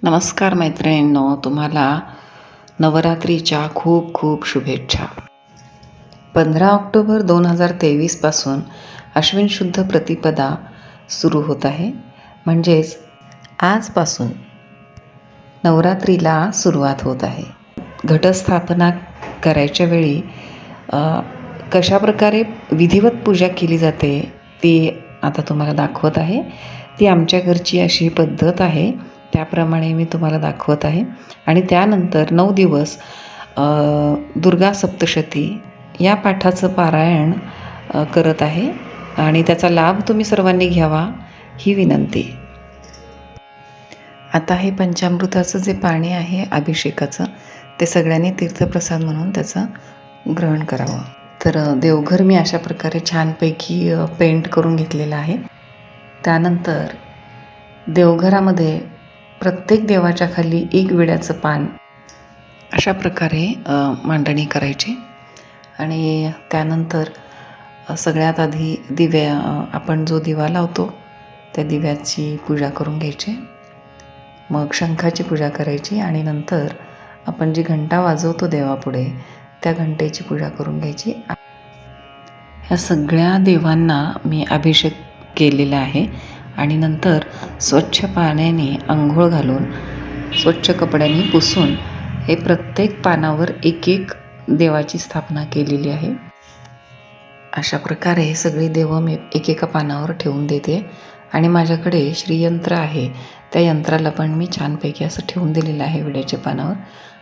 नमस्कार मैत्रिणींनो, तुम्हाला नवरात्रीच्या खूप खूप शुभेच्छा. 15 ऑक्टोबर 2023 पासून अश्विन शुद्ध प्रतिपदा सुरू होत आहे. म्हणजेच आजपासून नवरात्रीला सुरुवात होत आहे. घटस्थापना करायच्या वेळी कशाप्रकारे विधिवत पूजा केली जाते ती आता तुम्हाला दाखवत आहे. ती आमच्या घरची अशी पद्धत आहे, त्याप्रमाणे मी तुम्हाला दाखवत आहे. आणि त्यानंतर 9 दिवस दुर्गा सप्तशती या पाठाचं पारायण करत आहे आणि त्याचा लाभ तुम्ही सर्वांनी घ्यावा ही विनंती. आता हे पंचामृताचं जे पाणी आहे अभिषेकाचं, ते सगळ्यांनी तीर्थप्रसाद म्हणून त्याचं ग्रहण करावं. तर देवघर मी अशा प्रकारे छानपैकी पेंट करून घेतलेलं आहे. त्यानंतर देवघरामध्ये प्रत्येक देवाच्या खाली एक विड्याचं पान अशा प्रकारे मांडणी करायची. आणि त्यानंतर सगळ्यात आधी आपण जो दिवा लावतो त्या दिव्याची पूजा करून घ्यायची. मग शंखाची पूजा करायची आणि नंतर आपण जी घंटा वाजवतो देवापुढे त्या घंटेची पूजा करून घ्यायची. ह्या सगळ्या देवांना मी अभिषेक केलेला आहे आणि नंतर स्वच्छ पाण्याने अंघोळ घालून स्वच्छ कपड्यांनी पुसून हे प्रत्येक पानावर एक एक देवाची स्थापना केलेली आहे. अशा प्रकारे सगळी देव मी एकेका पानावर ठेवून देते. आणि माझ्याकडे श्रीयंत्र आहे, त्या यंत्राला पण मी छानपैकी असं ठेवून दिलेलं आहे विड्याच्या पानावर.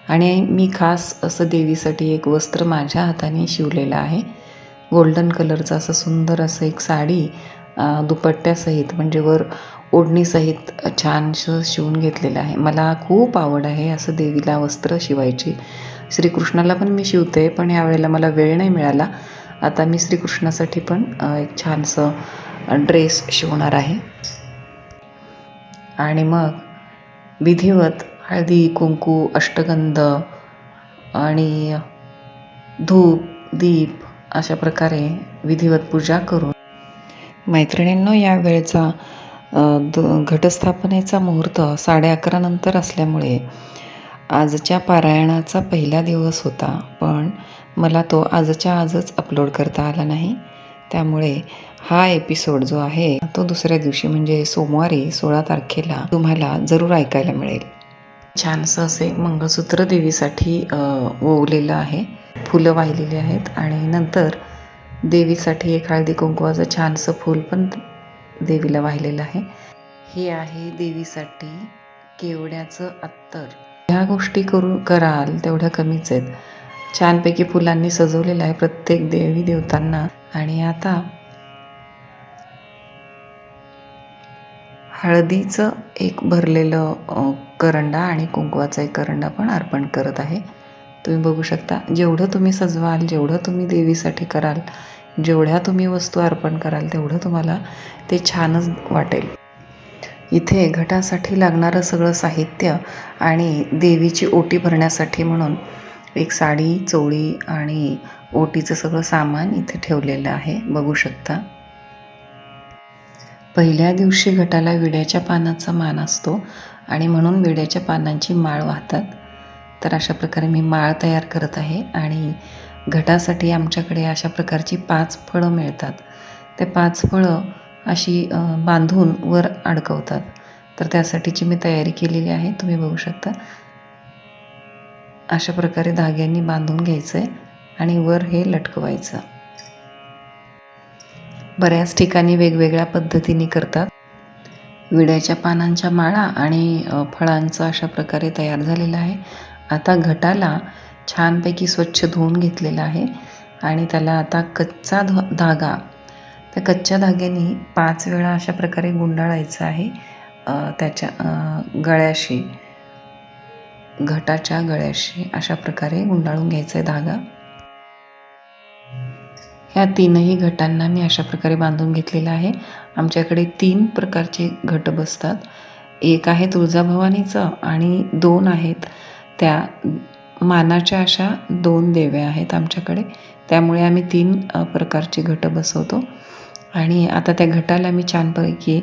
आणि मी खास असं देवीसाठी एक वस्त्र माझ्या हाताने शिवलेलं आहे. गोल्डन कलरचं असं सुंदर असं एक साडी दुपट्ट्यासहित म्हणजे वर ओढणीसहित छानसं शिवून घेतलेलं आहे. मला खूप आवड आहे असं देवीला वस्त्र शिवायची. श्रीकृष्णाला पण मी शिवते, पण यावेळेला मला वेळ नाही मिळाला. आता मी श्रीकृष्णासाठी पण एक छानसं ड्रेस शिवणार आहे. आणि मग विधिवत हळदी कुंकू अष्टगंध आणि धूप दीप अशा प्रकारे विधिवत पूजा करून मैत्रिणींनो, या वेळेचा घटस्थापनेचा मुहूर्त 11:30 नंतर असल्यामुळे आजच्या पारायणाचा पहिला दिवस होता, पण मला तो आजच्या आजच अपलोड करता आला नाही. त्यामुळे हा एपिसोड जो आहे तो दुसऱ्या दिवशी म्हणजे सोमवारी 16 तारखेला तुम्हाला जरूर ऐकायला मिळेल. छानसं असं एक मंगळसूत्र देवीसाठी ओवलेलं आहे, फुलं वाहिलेली आहेत. आणि नंतर देवीसाठी एक हळदी कुंकवाचं छानसं फूल पण देवीला वाहिलेलं आहे. हे आहे देवीसाठी केवड्याचं अत्तर. ह्या गोष्टी कराल तेवढ्या कमीच आहेत. छानपैकी फुलांनी सजवलेलं आहे प्रत्येक देवी देवतांना. आणि आता हळदीचं एक भरलेलं करंडा आणि कुंकवाचा एक करंडा पण अर्पण करत आहे. तुम्ही बघू शकता, जेवढं तुम्ही सजवाल, जेवढं तुम्ही देवीसाठी कराल, जेवढ्या तुम्ही वस्तू अर्पण कराल तेवढं तुम्हाला ते छानच वाटेल. इथे घटासाठी लागणारं सगळं साहित्य आणि देवीची ओटी भरण्यासाठी म्हणून एक साडी चोळी आणि ओटीचं सगळं सामान इथे ठेवलेलं आहे, बघू शकता. पहिल्या दिवशी घटाला विड्याच्या पानाचा मान असतो आणि म्हणून विड्याच्या पानांची माळ वाहतात. तर अशा प्रकारे मी माळ तयार करत आहे. आणि घटासाठी आमच्याकडे अशा प्रकारची 5 फळं मिळतात. ते 5 फळं अशी बांधून वर अडकवतात. तर त्यासाठीची मी तयारी केलेली आहे, तुम्ही बघू शकता. अशा प्रकारे धाग्यांनी बांधून घ्यायचं आहे आणि वर हे लटकवायचं. बऱ्याच ठिकाणी वेगवेगळ्या पद्धतीने करतात. विड्याच्या पानांच्या माळा आणि फळांचं अशा प्रकारे तयार झालेलं आहे. आता घटाला छानपैकी स्वच्छ धुवून घेतलेला आहे आणि त्याला आता कच्चा धागा, त्या कच्च्या धाग्याने 5 वेळा अशा प्रकारे गुंडाळायचं आहे त्याच्या गळ्याशी, घटाच्या गळ्याशी अशा प्रकारे गुंडाळून घ्यायचा आहे धागा. ह्या 3ही घटांना मी अशा प्रकारे बांधून घेतलेला आहे. आमच्याकडे 3 प्रकारचे घट बसतात. एक आहे तुळजाभवानीचं आणि 2 आहेत त्या मानाच्या अशा 2 देव्या आहेत आमच्याकडे. त्यामुळे आम्ही 3 प्रकारचे घट बसवतो. आणि आता त्या घटाला मी छानपैकी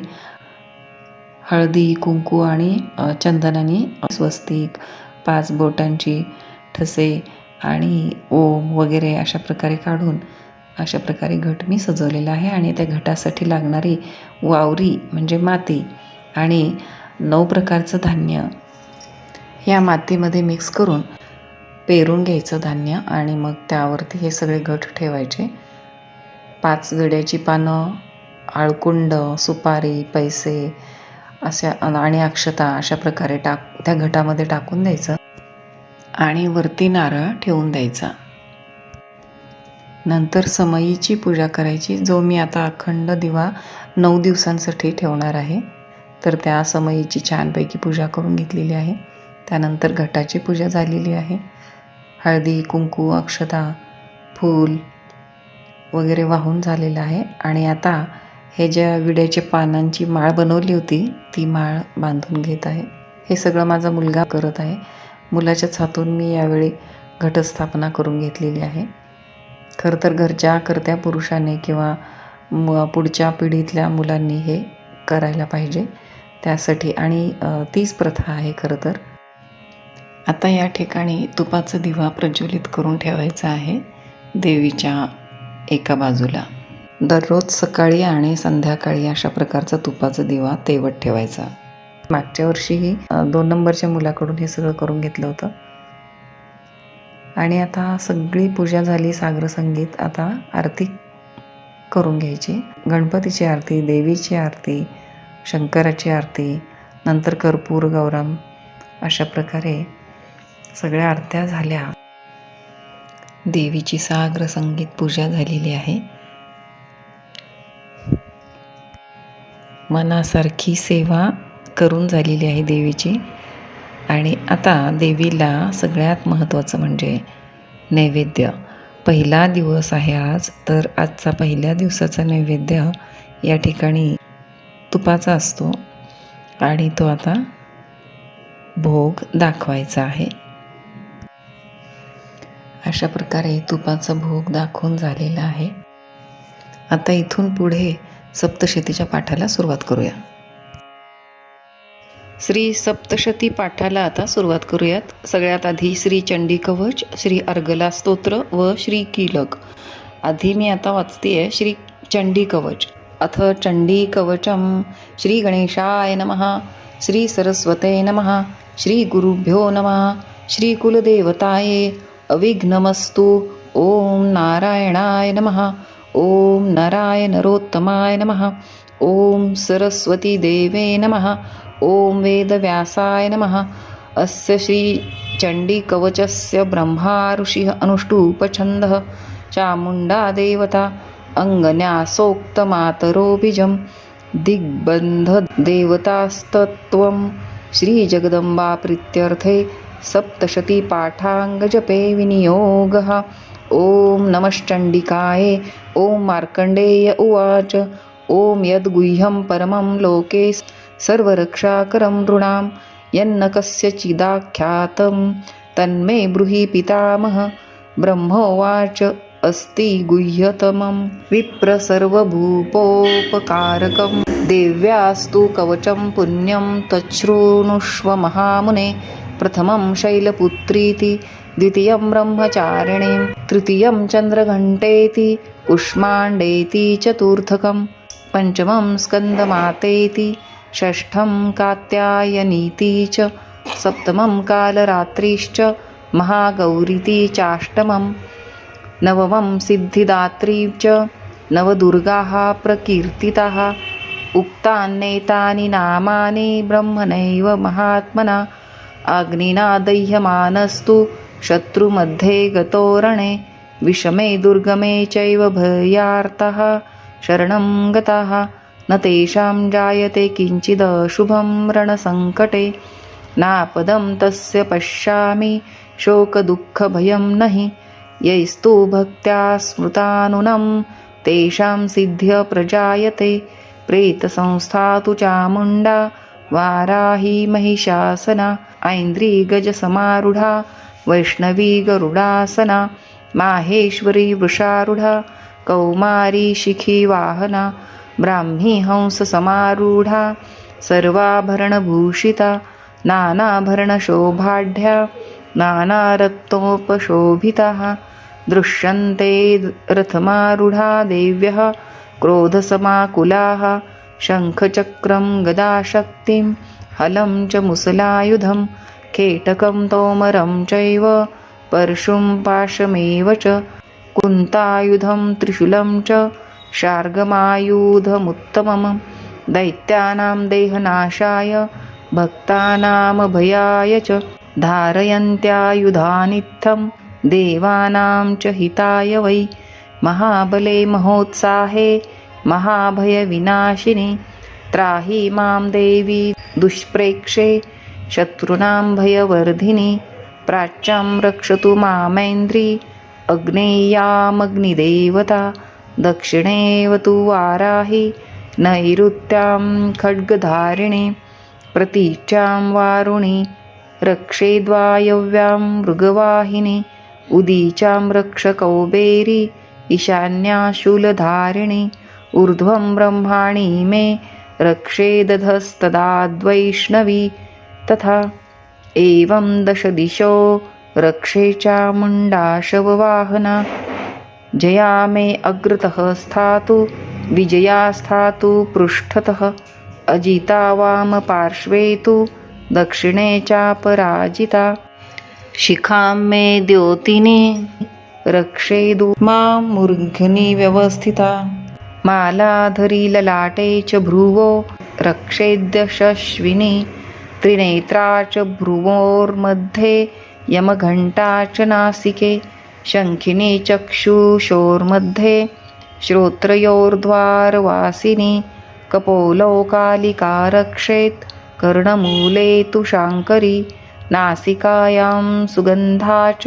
हळदी कुंकू आणि चंदनाने स्वस्तिक 5 बोटांची ठसे आणि ओम वगैरे अशा प्रकारे काढून अशा प्रकारे घट मी सजवलेला आहे. आणि त्या घटासाठी लागणारी वावरी म्हणजे माती आणि 9 प्रकारचं धान्य या मातीमध्ये मिक्स करून पेरून घ्यायचं धान्य आणि मग त्यावरती हे सगळे घट ठेवायचे. 5 विड्याची पानं, आळकुंड, सुपारी, पैसे अशा आणि अक्षता अशा प्रकारे त्या घटामध्ये टाकून द्यायचं आणि वरती नारळ ठेवून द्यायचा. नंतर समईची पूजा करायची, जो मी आता अखंड दिवा 9 दिवसांसाठी ठेवणार आहे. तर त्या समईची छानपैकी पूजा करून घेतलेली आहे. त्यानंतर घटाची पूजा झालेली आहे. हळदी कुंकू अक्षता फूल वगैरे वाहून झालेलं आहे. आणि आता हे ज्या विड्याच्या पानांची माळ बनवली होती ती माळ बांधून घेत आहे. हे सगळं माझा मुलगा करत आहे. मुलाच्याच हातून मी यावेळी घटस्थापना करून घेतलेली आहे. खरं तर घरच्या कर्त्या पुरुषाने किंवा पुढच्या पिढीतल्या मुलांनी हे करायला पाहिजे त्यासाठी, आणि तीच प्रथा आहे खरं तर. आता या ठिकाणी तुपाचा दिवा प्रज्वलित करून ठेवायचा आहे देवीच्या एका बाजूला. दररोज सकाळी आणि संध्याकाळी अशा प्रकारचा तुपाचा दिवा तेवत ठेवायचा. मागच्या वर्षीही 2 नंबरच्या मुलाकडून हे सगळं करून घेतलं होतं. आणि आता सगळी पूजा झाली, सागर संगीत. आता आरती करून घ्यायची. गणपतीची आरती, देवीची आरती, शंकराची आरती, नंतर कर्पूर गौरम अशा प्रकारे सगळ्या आरत्या झाल्या. देवीची सागर संगीत पूजा झालेली आहे. मनासारखी सेवा करून झालेली आहे देवीची. आणि आता देवीला सगळ्यात महत्त्वाचं म्हणजे नैवेद्य. पहिला दिवस आहे आज, तर आजचा पहिल्या दिवसाचा नैवेद्य या ठिकाणी तुपाचा असतो आणि तो आता भोग दाखवायचा आहे. अशा प्रकारे तुपाचा भोग दाखवून झालेला आहे. आता इथून पुढे सप्तशतीच्या पाठाला सुरुवात करूया. श्री सप्तशती पाठाला आता सुरुवात करूयात. सगळ्यात आधी श्री चंडी कवच, श्री अर्गला स्तोत्र व श्री कीलक. आधी मी आता वाचतेय श्री चंडी कवच. अथ चंडी कवचम. श्री गणेशाय नमः, श्री सरस्वते नमः, श्री गुरुभ्यो नमः, श्री कुलदेवताये अविघ्नमस्तु. ओम नारायणाय नमः, ओम नराय नरोत्तमाय नमः, ओम सरस्वती देवे नमः, ओम वेदव्यासाय नमः. अस्य श्री चंडी कवचस्य ब्रह्मा ऋषिः अनुष्टुपछन्दः चामुण्डा देवता अंगन्यासोक्तमातरोबीजं दिग्बन्ध देवतास्तत्त्वं. श्री जगदम्बा प्रीत्यर्थे सप्तशती पाठांगजपे विनियोगः. ओम नमश्चंडिकाये. ओम मार्कंडेय उवाच. ओम यद्गुह्यं परमं लोके सर्वरक्षाकरं नृणां यन्न कस्यचिदाख्यातं तन्मे ब्रूहि पितामह. ब्रह्मोवाच. अस्ति गुह्यतमं विप्र सर्वभूपोपकारकं देव्यास्तु कवचं पुण्यं तच्छृणुष्व महामुने. प्रथमं शैलपुत्रीति, द्वितीयं ब्रह्मचारिणीं, तृतीयं चन्द्रघण्टेति, कुष्माण्डेति चतुर्थकं, पंचमं स्कन्दमातेति, षष्ठं कात्यायनीति च, सप्तमं कालरात्रिश्च, महागौरीति चाष्टमं, नवमं सिद्धिदात्री च. नवदुर्गाः प्रकीर्तिताः. उक्तान्येतानि नामानि ब्रह्मणैव महात्मना. अग्निना दह्यमानस्तु शत्रुमध्ये गतो रणे. विषमे दुर्गमे चैव भयार्तः शरणं गताः. न तेषां जायते किञ्चिदशुभं रणसङ्कटे. नापदं तस्य पश्यामि शोकदुःखभयं नहि. यैस्तु भक्त्या स्मृतानुनं तेषां सिद्ध्य प्रजायते. प्रेतसंस्था तु चामुण्डा वाराही महिषासना. ऐन्द्री गजसमारूढा वैष्णवी गरुडासना. माहेश्वरी वृषारूढा कौमारी शिखी वाहना. ब्राह्मी हंससमारूढा सर्वाभरणभूषिता नानाभरणशोभाढ्या नानारत्नोपशोभिताः दृश्यन्ते रथमारूढा देव्यः क्रोधसमाकुलाः शङ्खचक्रं गदाशक्तिं हलं च मुसलायुधं केटकं तोमरं चैव परशुं पाशमेव च कुन्तायुधं त्रिशूलं च शार्गमायुधमुत्तमं दैत्यानां देहनाशाय भक्तानामभयाय च धारयन्त्यायुधानित्थं देवानां च हिताय वै महाबले महोत्साहे महाभयविनाशिनि त्राहि मां देवी दुष्प्रेक्षे शत्रूणां भयवर्धिनि प्राच्यां रक्षतु मामैन्द्री अग्नेयामग्निदेवता दक्षिणेव तु वाराहि नैऋत्यां खड्गधारिणे प्रतीच्यां वारुणि रक्षेद्वायव्यां मृगवाहिनि उदीचां रक्षकौबेरी ईशान्या शूलधारिणि ऊर्ध्वं ब्रह्माणि मे रक्षेदधस्तदाद्वैष्णवी तथा एवं दशदिशो रक्षे चामुण्डा शववाहना जया मे अग्रतः स्थातु विजया स्थातु पृष्ठतः अजिता वामपार्श्वे तु दक्षिणे चापराजिता शिखां मे द्योतिनी रक्षेदु मां मूर्ध्नि व्यवस्थिता मालाधरी ललाटे च भ्रुवो रक्षेद्यशस्विनी त्रिनेत्रा च भ्रुवोर्मध्ये यमघण्टा च नासिके शङ्खिनी चक्षुषोर्मध्ये श्रोत्रयोर्द्वारवासिनी कपोलो कालिका रक्षेत् कर्णमूले तु शाङ्करी नासिकायां सुगन्धा च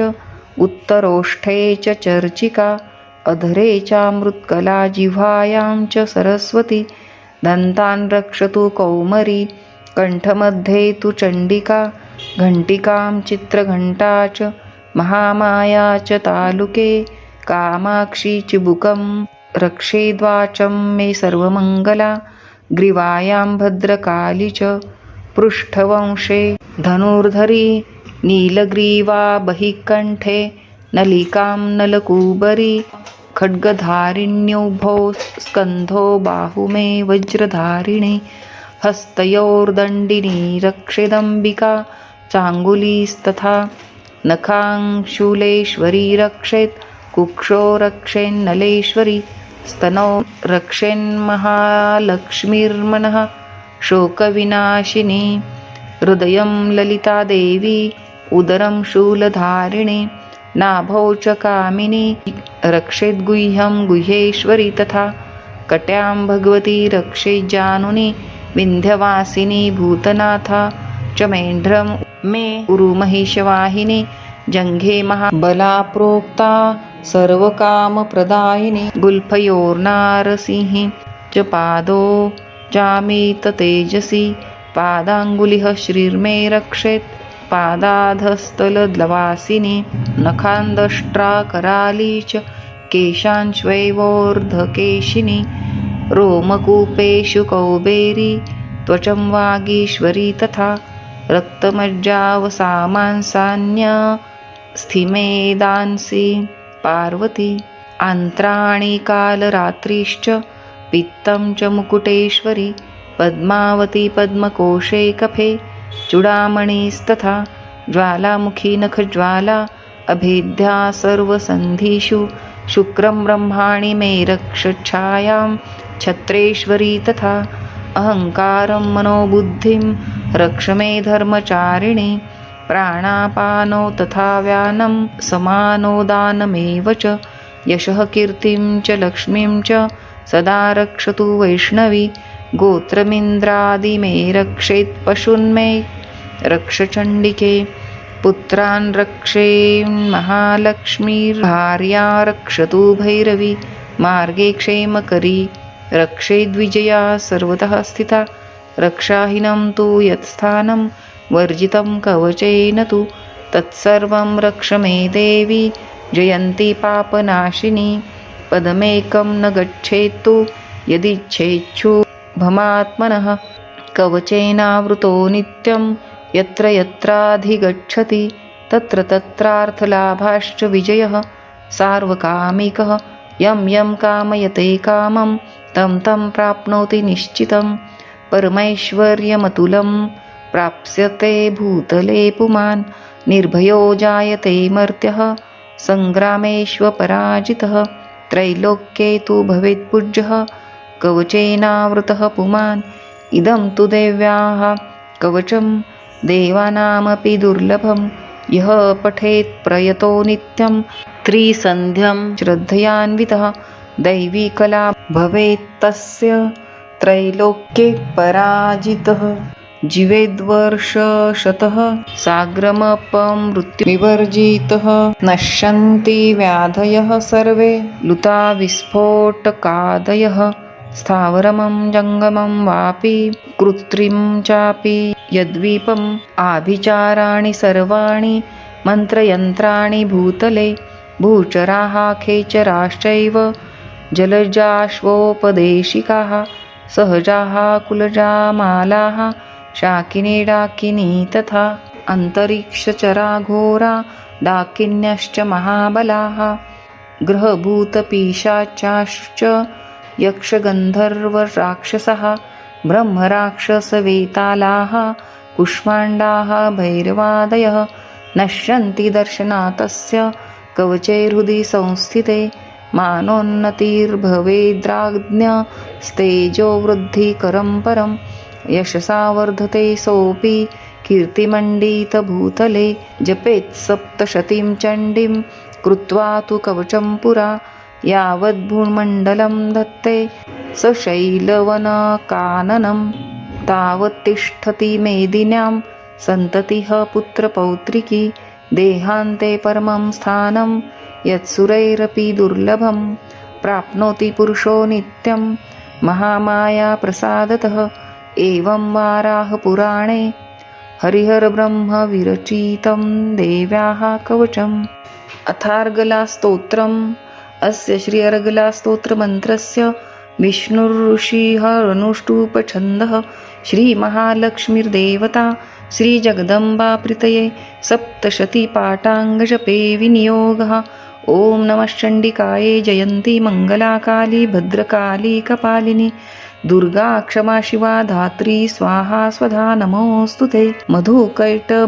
उत्तरोष्ठे च चर्चिका अधरे चामृत्कला जिह्वायां च सरस्वती दन्तान् रक्षतु कौमरी कण्ठमध्ये तु चण्डिका घण्टिकां चित्रघण्टा च महामाया च तालुके कामाक्षी चिबुकं रक्षेद्वाचं मे सर्वमङ्गला ग्रीवायां भद्रकाली च पृष्ठवंशे धनुर्धरी नीलग्रीवा बहिकण्ठे नलिकां नलकूबरी खड्गधारिण्युभौ स्कन्धो बाहु मे वज्रधारिणी हस्तयोर्दण्डिनी रक्षेदम्बिका चाङ्गुलीस्तथा नखांशूलेश्वरी रक्षेत् कुक्षो रक्षेन्नलेश्वरी स्तनौ रक्षेन्महालक्ष्मीर्मनः शोकविनाशिनी हृदयं ललिता देवी उदरं शूलधारिणी नाभौ च कामिनी रक्षेद्गुह्यं गुह्येश्वरी तथा कट्यां भगवती रक्षेज्जानुनी विन्ध्यवासिनी भूतनाथा च मेढ्रं मे उरुमहिषवाहिनी जङ्घे महाबला प्रोक्ता सर्वकामप्रदायिनी गुल्फयोर्नारसिंही च पादो जामीत तेजसी पादाङ्गुलिः श्रीर्मे रक्षेत् पादाधस्तलद्लवासिनी नखान्दष्ट्रा कराली च केशांश्वैवोर्ध्वकेशिनी रोमकूपेषु कौबेरी त्वचं वागीश्वरी तथा रक्तमज्जावसामांसान्या स्थिमेदांसि पार्वती आन्त्राणि कालरात्रिश्च पित्तं च मुकुटेश्वरी पद्मावती पद्मकोशे कफे चूडामणिस्तथा ज्वालामुखी नखज्वाला अभेद्या सर्वसन्धिषु शुक्रं ब्रह्माणि मे रक्षच्छायां छत्रेश्वरी तथा अहङ्कारं मनोबुद्धिं रक्ष मे धर्मचारिणी प्राणापानो तथा व्यानं समानो दानमेव च यशः कीर्तिं च लक्ष्मीं च सदा रक्षतु वैष्णवी गोत्रमिन्द्रादि मे रक्षेत् पशून्मे रक्षचण्डिके पुत्रान् रक्षेन्महालक्ष्मीर्भार्या रक्षतु भैरवी मार्गे क्षेमकरी रक्षेद्विजया सर्वतः स्थिता रक्षाहीनं तु यत्स्थानं वर्जितं कवचेन तु तत्सर्वं रक्ष मे देवी जयन्ती पापनाशिनी पदमेकं न गच्छेत्तु यदिच्छेच्छुभमात्मनः कवचेनावृतो नित्यं यत्र यत्राधिगच्छति तत्र तत्रार्थलाभाश्च विजयः सार्वकामिकः यं यं कामयते कामं तं तं प्राप्नोति निश्चितं परमैश्वर्यमतुलं प्राप्स्यते भूतले पुमान् निर्भयो जायते मर्त्यः सङ्ग्रामेष्वपराजितः त्रैलोक्ये तु भवेत्पूज्यः कवचेनावृतः पुमान् इदं तु देव्याः कवचं देवानामपि दुर्लभं यः पठेत् प्रयतो नित्यं त्रिसन्ध्यं श्रद्धयान्वितः दैवी कला भवेत्तस्य त्रैलोक्ये पराजितः जीवेद्वर्षशतः साग्रमपमृत्युविवर्जितः नश्यन्ति व्याधयः सर्वे लुता विस्फोटकादयः स्थावरमं जङ्गमं वापि कृत्रिमं चापि यद्वीपम् आभिचाराणि सर्वाणि मन्त्रयन्त्राणि भूतले भूचराः खेचराश्चैव जलजाश्वोपदेशिकाः सहजाः कुलजामालाः शाकिनी डाकिनी तथा अन्तरिक्षचरा घोरा डाकिन्यश्च महाबलाः ग्रहभूतपिशाचाश्च यक्षगन्धर्वराक्षसः ब्रह्मराक्षसवेतालाः कुष्माण्डाः भैरवादयः नश्यन्ति दर्शनातस्य कवचैर्हृदि संस्थिते मानोन्नतिर्भवेद्राज्ञस्तेजो वृद्धिकरं परं यशसा वर्धते सोऽपि कीर्तिमण्डितभूतले जपेत् सप्तशतीं चण्डीं कृत्वा तु कवचं पुरा यावद्भूमण्डलं धत्ते सशैलवनकाननं तावत् तिष्ठति मेदिन्यां सन्ततिः पुत्रपौत्रिकी देहान्ते परमं स्थानं यत्सुरैरपि दुर्लभं प्राप्नोति पुरुषो नित्यं महामायाप्रसादतः एवं वाराहपुराणे हरिहरब्रह्मविरचितं देव्याः कवचम् अथार्गलास्तोत्रम् अस्य श्री अर्गलास्तोत्रमन्त्रस्य विष्णुऋषिरनुष्टुप्छन्दः श्रीमहालक्ष्मीर्देवता श्रीजगदम्बाप्रीतये सप्तशतीपाठाङ्गजपे विनियोगः ॐ नमः चण्डिकायै जयन्ती मङ्गलाकाली भद्रकाली कपालिनी दुर्गा क्षमा शिवा धात्री स्वाहा स्वधा नमोऽस्तु ते मधुकैटभविद्रावि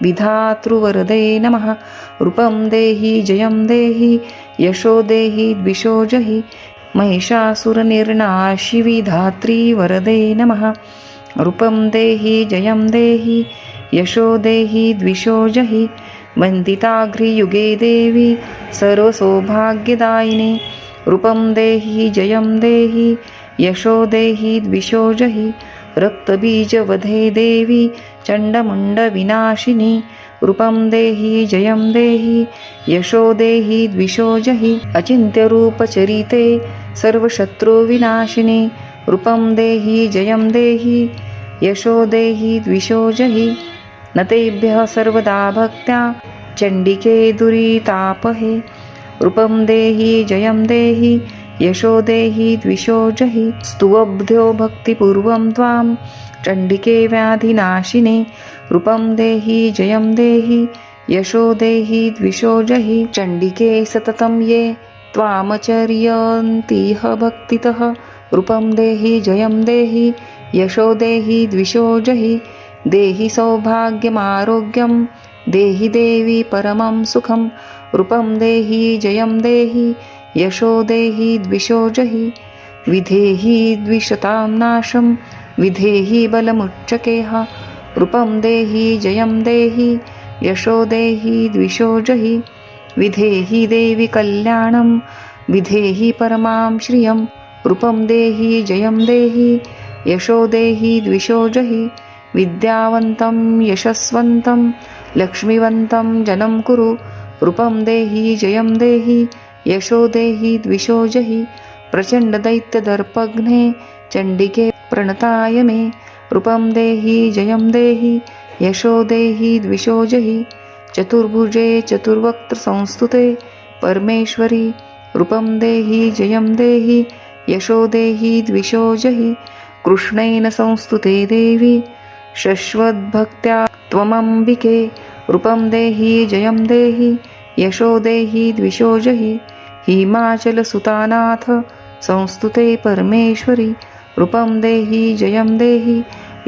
विधातृवरदे नमः रूपं देहि जयं देहि यशो देहि द्विषो जहि महिषासुरनिर्नाशि विधात्री वरदे नमः रूपं देहि जयं देहि यशो देहि द्विषो जहि वन्दिताघ्रियुगे देवी सर्वसौभाग्यदायिने रूपं देहि जयं देहि यशो देहि द्विषो जहि रक्तबीजवधे देवी चण्डमुण्डविनाशिनी रूपं देहि जयं देहि यशो देहि द्विषो जहि अचिन्त्यरूपचरिते सर्वशत्रुविनाशिनी रूपं देहि जयं देहि यशो देहि द्विषो जहि न तेभ्यः सर्वदा भक्त्या चण्डिके दुरितापहे रूपं देहि जयं देहि यशो देहि द्विषो जहि स्तुवब्ध्यो भक्तिपूर्वं त्वां चण्डिके व्याधिनाशिने रूपं देहि जयं देहि यशो देहि द्विषो जहि चण्डिके सततं ये त्वामचर्यन्तिह भक्तितः रूपं देहि जयं देहि यशो देहि द्विषो जहि देहि सौभाग्यमारोग्यं देहि देवी परमं सुखं रूपं देहि जयं देहि यशो देहि द्विषो जहि विधेहि द्विषतां नाशं विधेहि बलमुच्चकेह रूपं देहि जयं देहि यशो देहि द्विषो जहि विधेहि देवी कल्याणं विधेहि परमां श्रियं रूपं देहि जयं देहि यशो देहि द्विषो जहि विद्यावन्तं यशस्वन्तं लक्ष्मीवन्तं जनं कुरु रूपं देहि जयं देहि यशो देहि द्विषो जहि प्रचण्डदैत्यदर्पघ्ने चण्डिके प्रणताय मे रूपं देहि जयं देहि यशो देहि द्विषो जहि चतुर्भुजे चतुर्वक्त्रसंस्तुते परमेश्वरी रूपं देहि जयं देहि यशो देहि द्विषो जहि कृष्णेन संस्तुते देवी शश्वद्भक्त्या त्वमम्बिके रूपं देहि जयं देहि यशो देहि द्विषो जहि हिमाचलसुतानाथ संस्तुते परमेश्वरि रूपं देहि जयं देहि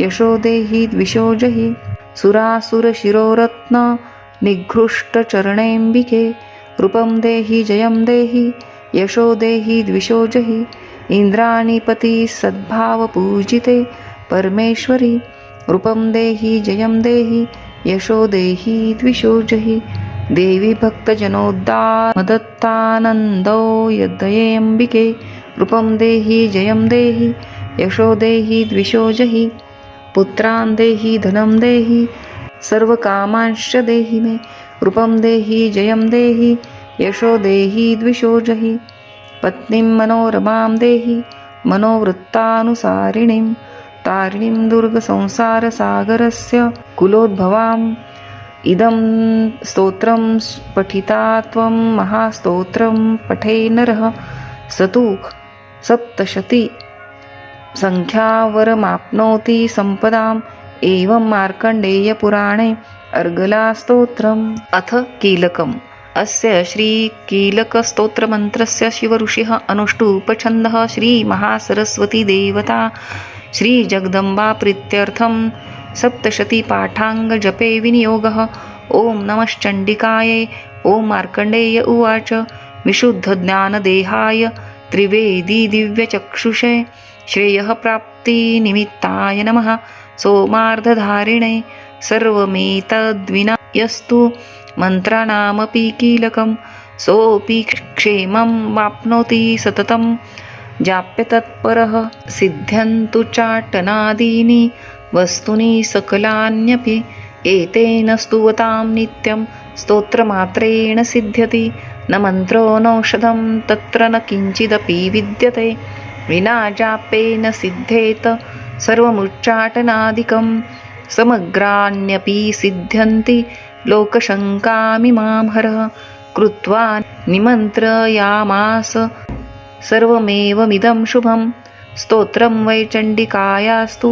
यशो देहि द्विषो जहि सुरासुरशिरोरत्न निघृष्टचरणेऽम्बिके रूपं देहि जयं देहि यशो देहि द्विषो जहि इंद्राणीपति सद्भावपूजिते परमेश्वरि रूपं देहि जयं देहि यशो देहि द्विषो जहि देवी भक्तजनोद्दामदत्तानन्दो यद्दयेऽम्बिके रूपं देहि जयं देहि यशो देहि द्विषो जहि पुत्रान् देहि धनं देहि सर्वकामांश्च देहि मे रूपं देहि जयं देहि यशो देहि द्विषो जहि पत्नीं मनोरमां देहि मनोवृत्तानुसारिणीं तारिणीं दुर्गसंसारसागरस्य कुलोद्भवाम् इदं स्तोत्रं पठिता त्वं महास्तोत्रं पठे नरः स तु सप्तशती संख्यावरमाप्नोति सम्पदाम् एवं मार्कण्डेयपुराणे अर्गलास्तोत्रम् अथ कीलकम् अस्य श्रीकीलकस्तोत्रमन्त्रस्य शिवऋषिः अनुष्टुप्छन्दः श्रीमहासरस्वतीदेवता श्रीजगदम्बा प्रीत्यर्थं सप्तशतीपाठाङ्गजपे विनियोगः। ॐ नमश्चण्डिकायै। ॐ मार्कण्डेय उवाच विशुद्धज्ञानदेहाय त्रिवेदीदिव्यचक्षुषे श्रेयः प्राप्तिनिमित्ताय नमः सोमार्धधारिणे सर्वमेतद्विना यस्तु मन्त्राणामपि कीलकं सोऽपि क्षेमं वाप्नोति सततं जाप्य तत्परः सिद्ध्यन्तु चाटनादीनि वस्तुनि सकलान्यपि एतेन स्तुवतां नित्यं स्तोत्रमात्रेण सिद्ध्यति न मन्त्रो नौषधं तत्र न किञ्चिदपि विद्यते विना जापेन सिद्धेत सर्वमुच्चाटनादिकं समग्राण्यपि सिद्ध्यन्ति लोकशङ्कामिमां हरः कृत्वा निमन्त्रयामास सर्वमेवमिदं शुभं स्तोत्रं वै चण्डिकायास्तु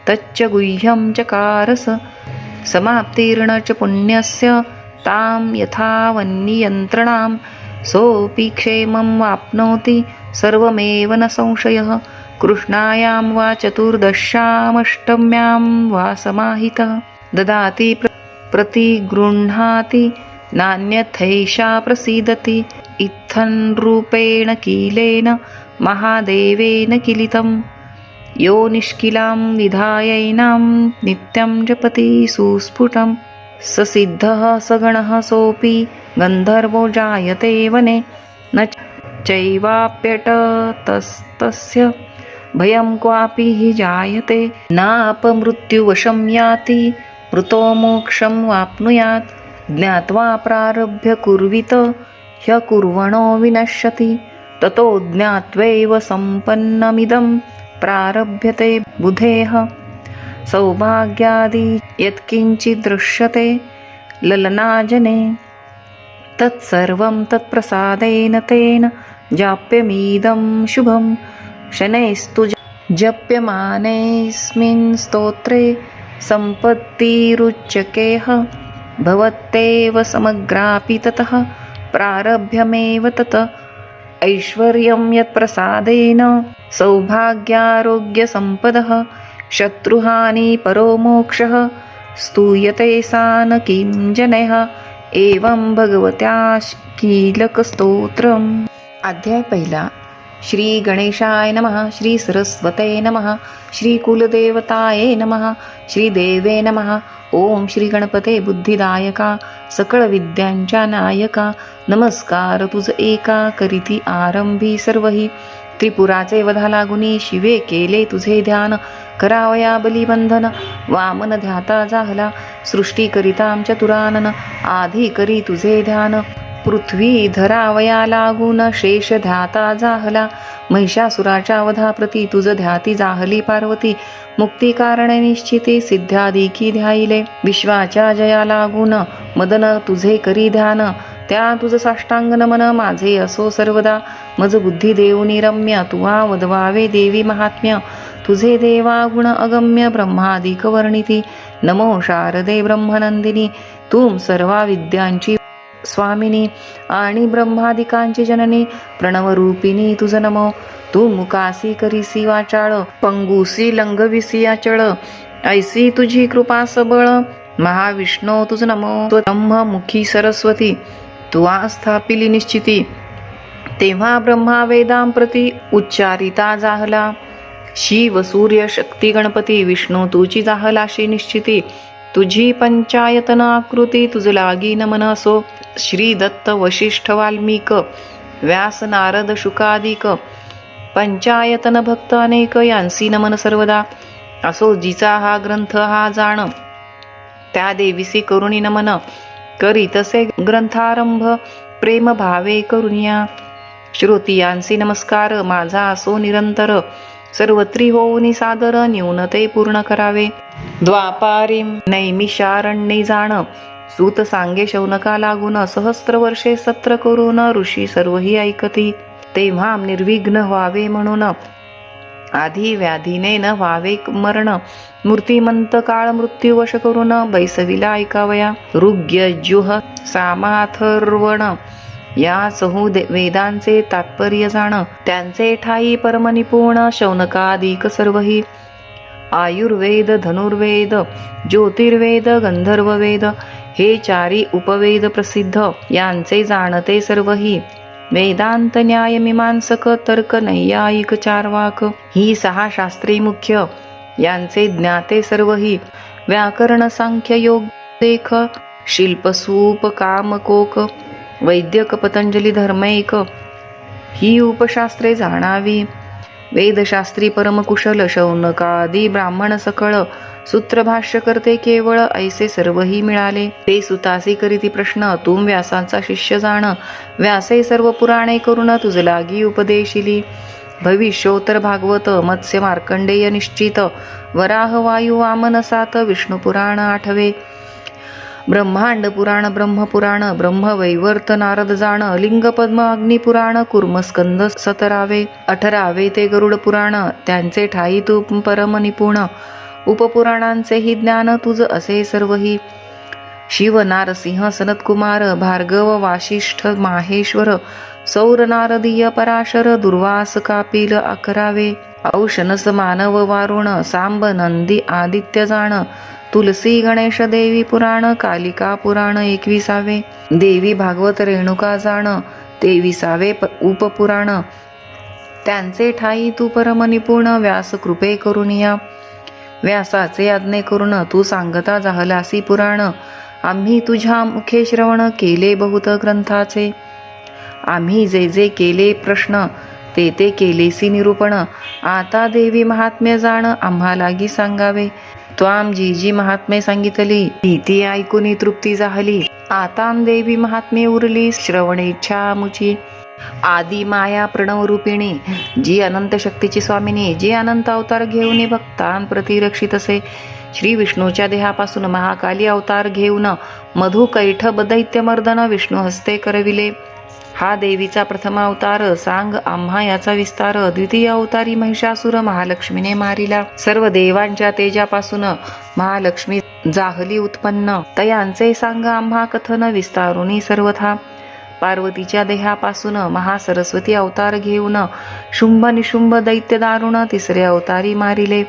तच्च गुह्यं चकारस समाप्तिर्न च पुण्यस्य तां यथावन्नियन्त्रणां सोऽपि क्षेमं वाप्नोति सर्वमेव न संशयः कृष्णायां वा चतुर्दश्यामष्टम्यां वा समाहितः ददाति प्रतिगृह्णाति नान्यथैषा प्रसीदति इत्थं रूपेण कीलेन महादेवेन किलितं यो निष्किलां विधायैनां नित्यं जपति सुस्फुटं स सिद्धः सगणः सोऽपि गन्धर्वो जायते वने न चैवाप्यटतस्तस्य भयं क्वापि हि जायते नापमृत्युवशं याति मृतो मोक्षं वाप्नुयात् ज्ञात्वा प्रारभ्य कुर्वित ह्यकुर्वणो विनश्यति ततो ज्ञात्वैव सम्पन्नमिदं प्रारभ्यते बुधेः सौभाग्यादि यत्किञ्चिदृश्यते ललनाजने तत्सर्वं तत्प्रसादेन तेन जाप्यमीदं शुभं शनैस्तु जप्यमानेऽस्मिन् स्तोत्रे सम्पत्तिरुच्यकेह भवत्येव समग्रापि ततः प्रारभ्यमेव तत ऐश्वर्यं यत्प्रसादेन सौभाग्यारोग्यसम्पदः शत्रुहानि परो मोक्षः स्तूयते सा न किं जनैः एवं भगवत्या कीलकस्तोत्रम्। अध्याय पहिला। श्री गणेशाय नमः, श्री सरस्वते नमः, श्री कुलदेवताये नमः, श्री देवे नमः। ओम श्री गणपते बुद्धिदायका सकळ विद्यांच्या नायका नमस्कार तुझ एका करीती आरंभी सर्वही त्रिपुराचे वधा लागुनी शिवे केले तुझे ध्यान करावया बलिबंधन वामन ध्याता जाहला सृष्टी करितां चतुरानन आधी करी तुझे ध्यान पृथ्वी धरावया लागून शेष ध्याता जाहला महिषासुराच्या वधाप्रती तुझ ध्याती जाहली पार्वती मुक्ती कारणे निश्चिते सिद्ध्यादिकी ध्याईले विश्वाच्या जया लागून मदन तुझे करी ध्यान त्या तुझ साष्टांग नमन माझे असो सर्वदा मज बुद्धी देऊनी रम्य तुवा वदवावे देवी महात्म्य तुझे देवा गुण अगम्य ब्रह्मादिक वर्णिती. नमो शारदे ब्रह्मनंदिनी, तूम सर्वा विद्यांची स्वामिनी आणि ब्रह्मादिकांची जननी. प्रणवरूपिणी तुझ नमो. तू मुकासी करीसी वाचाळ, पंगुसी लंगविसी अचळ. ऐसी तुझी कृपा सबळ. महाविष्णू तुझ नमो. ब्रह्ममुखी सरस्वती, तू स्थापिली निश्चिती. तेव्हा ब्रह्मा वेदांप्रती उच्चारिता जाहला. शिव सूर्य शक्ती गणपती, विष्णू तुझी जाहलाशी निश्चिती. तुझी पंचायतन आकृती, तुझ लागी नमन असो. श्री दत्त वशिष्ठ वाल्मिक, व्यास नारद शुकादिक. पंचायतन भक्त अनेक, यांसी नमन सर्वदा. असो जिचा हा ग्रंथ हा जाण, त्या देवीसी करुणी नमन. करी तसे ग्रंथारंभ, प्रेम भावे करुनिया. श्रोतियांसी नमस्कार, माझा असो निरंतर. सर्वत्री होऊनी सादर, न्यूनते पूर्ण करावे. द्वापारीम नैमिषारण्ये जाण, सूत सांगे शौनका लागून. सहस्त्र वर्षे सत्र करून, ऋषी सर्वही ऐकती. तेव्हा निर्विघ्न व्हावे म्हणून, आधी व्याधीने न व्हावे मरण. मूर्तिमंत काळ मृत्यू वश करून, बैसविला ऐकावया. ऋग्य जुह सामाथर्वण, या चहू वेदांचे तात्पर्य जाण. त्यांचे ठाई परमनिपुण, शौनकादिक सर्वही. आयुर्वेद धनुर्वेद ज्योतिर्वेद गंधर्ववेद, हे चारी उपवेद प्रसिद्ध. यांचे जाणते सर्वही. वेदांत न्याय मीमांसक, तर्क नैयायिक चारवाक. ही 6 शास्त्री मुख्य, यांचे ज्ञाते सर्वही. व्याकरण सांख्य योग देख, शिल्पसूप कामकोक. वैद्यक पतंजली धर्मैक, ही उपशास्त्रे जाणावी. वेदशास्त्री परमकुशल, शौनकादी ब्राह्मण सकळ. सूत्रभाष्य करते केवळ, ऐसे सर्वही मिळाले. ते सुतासी करीती प्रश्न, तुम व्यासांचा शिष्य जाण. व्यासे सर्व पुराणे करून, तुझ लागी उपदेशिली. भविष्योत्तर भागवत, मत्स्य मार्कंडेय निश्चित. वराह वायू वामन 7, विष्णू पुराण 8वे. ब्रह्मांड पुराण ब्रह्मपुराण, ब्रह्मवैवर्त नारद जाण. लिंग पद्म अग्निपुराण, कुर्मस्कंद 17वे. 18वे ते गरुड पुराण, त्यांचे ठाई तू परम निपुण. उपपुराणांचेही ज्ञान तुझ असे सर्वही. शिव नारसिंह सनतकुमार, भार्गव वासिष्ठ माहेश्वर. सौर नारदीय पराशर, दुर्वास कापिल 11वे. औशनस मानव वारुण, सांब नंदी आदित्य जाण. तुलसी गणेश देवी पुराण, कालिका पुराण 21वे. देवी भागवत रेणुका जाण, 23वे उपपुराण. त्यांचे ठाई तू परम निपुण, व्यास कृपे करुनिया. व्यासाचे आज्ञे करून तू सांगता जाहलासी पुराण. आम्ही तुझ्या मुखे श्रवण केले बहुत ग्रंथाचे. आम्ही जे जे केले प्रश्न, ते ते केलेसी निरूपण. आता देवी महात्म्य जाण, आम्हा लागी सांगावे. त्वाम जी जी महात्मे सांगितली, ती ऐकून तृप्ती झाली. आता देवी महात्मे उरली, श्रवणेच्छा मुची. आदी माया प्रणव रूपिणी, जी अनंत शक्तीची स्वामिनी. जी अनंत अवतार घेऊन भक्तां प्रति रक्षित असे. श्री विष्णूच्या देहापासून महाकाली अवतार घेऊन मधु कैठब दैत्यमर्दन विष्णू हस्ते करविले. हा देवीचा प्रथम अवतार, सांग आम्हा याचा विस्तार. द्वितीय अवतारी महिषासुर महालक्ष्मीने मारिला. सर्व देवांच्या तेजापासून महालक्ष्मी जाहली उत्पन्न. तयांचे सांग आम्हा कथन, विस्तारुनी सर्वथा. पार्वतीच्या देहापासून महासरस्वती अवतार घेऊन शुंभ निशुंभ दैत्य दारुण तिसरे अवतारी मारिले.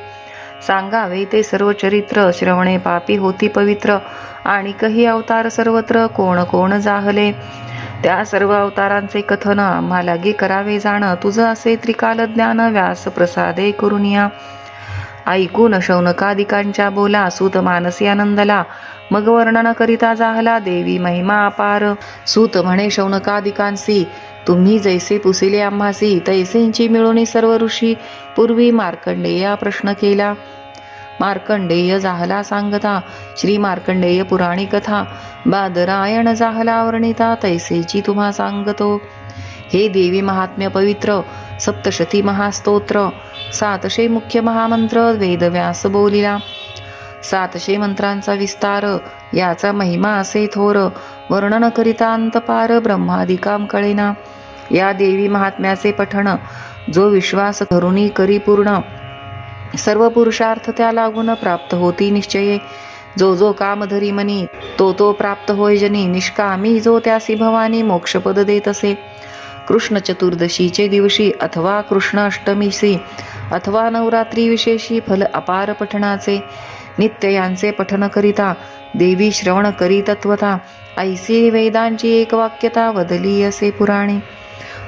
सांगावे ते सर्व चरित्र, श्रवणे पापी होती पवित्र. आणि काही अवतार सर्वत्र, कोण कोण जाहले. त्या सर्व अवतारांचे कथन आम्हा लागे करावे जाण. तुझ असे त्रिकाल ज्ञान, व्यास प्रसादे करुनिया. ऐकून शौनकादिकांच्या बोला, सूत मानसी आनंदला. मग वर्णन करिता जाहला देवी महिमा अपार. सूत म्हणे शौनकादिकांसी, तुम्ही जैसे पुसिले आम्हासी, तैसेंची मिळून सर्व ऋषी. पूर्वी मार्कंडेया प्रश्न केला. मार्कंडेय जाहला सांगता, श्री मार्कंडेय पुराणी कथा. बादरायण जाहला वर्णिता, तैसेची तुम्हा सांगतो. हे देवी महात्म्य पवित्र, सप्तशती महास्तोत्र. 700 मुख्य महामंत्र वेदव्यास बोलिला. 700 मंत्रांचा विस्तार, याचा महिमा असे थोर. वर्णन करिता अंतपार, ब्रह्मादिकाम कळेना. या देवी महात्म्याचे पठण जो विश्वास धरुनी करी पूर्ण. सर्व पुरुषार्थ त्या लागून प्राप्त होती निश्चये. जो जो काम धरी मनी तो तो प्राप्त होय जनी. निष्कामी जो त्यासी भवानी मोक्षपद देत असे. कृष्ण चतुर्दशीचे दिवशी अथवा कृष्ण अष्टमीसी अथवा नवरात्री विशेषी फल अपार पठणाचे. नित्य यांचे पठन करिता देवी श्रवण करी तत्वता. ऐसी वेदांची एक वाक्यता वदली असे पुराणी.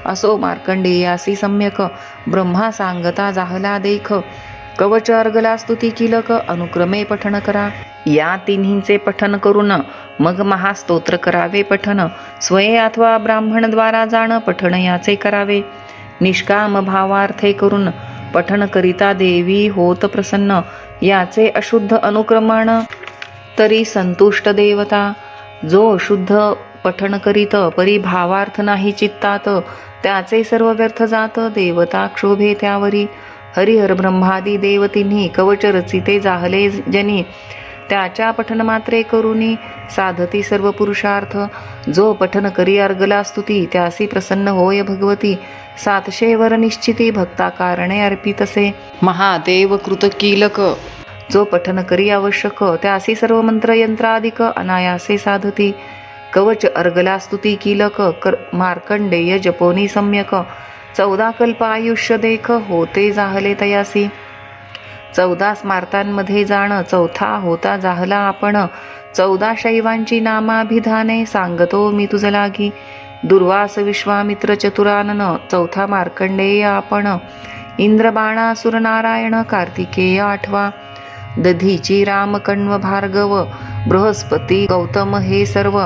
असो मार्कंडेयासी सम्यक ब्रह्मा सांगता जाहला देख. कवच अर्गला स्तुती किलक अनुक्रमे पठन करा. या तिन्हींचे पठन करून मग महास्तोत्र करावे पठन. स्वये अथवा ब्राह्मण द्वारा जाण पठन याचे करावे. निष्काम भावार्थे करून पठन करिता देवी होत प्रसन्न. याचे अशुद्ध अनुक्रमण तरी संतुष्ट देवता. जो शुद्ध पठन करीत परी भावार्थ नाही चित्तात त्याचे सर्व व्यर्थ जात. देवता क्षोभे त्यावरी. हरिहर ब्रह्मादी देव तिन्ही कवच रचिते जाहले जनी. त्याच्या पठन मात्रे करुनी साधती सर्व पुरुषार्थ. जो पठन करी अर्गला स्तुती त्यासी प्रसन्न होय भगवती. 700 वर निश्चिती भक्ता कारणे अर्पितसे. महादेव कृत कीलक जो पठन करी आवश्यक त्यासी सर्व मंत्र यंत्रादिक अनायासे साधती. कवच अर्गला स्तुती कीलक मार्कंडेय जपोनी सम्यक. 14 कल्प आयुष्य देख होते जाहले तयासी. 14 स्मार्तांमध्ये जाण चौथा होता जाहला आपण. 14 शैवांची नामाभिधाने सांगतो मी तुझ लागी. दुर्वास विश्वामित्र चतुरानन चौथा मार्कंडेय आपण. इंद्र बाणासुर नारायण कार्तिकेय 8वा. दधीची राम कण्व भार्गव बृहस्पती गौतम हे सर्व.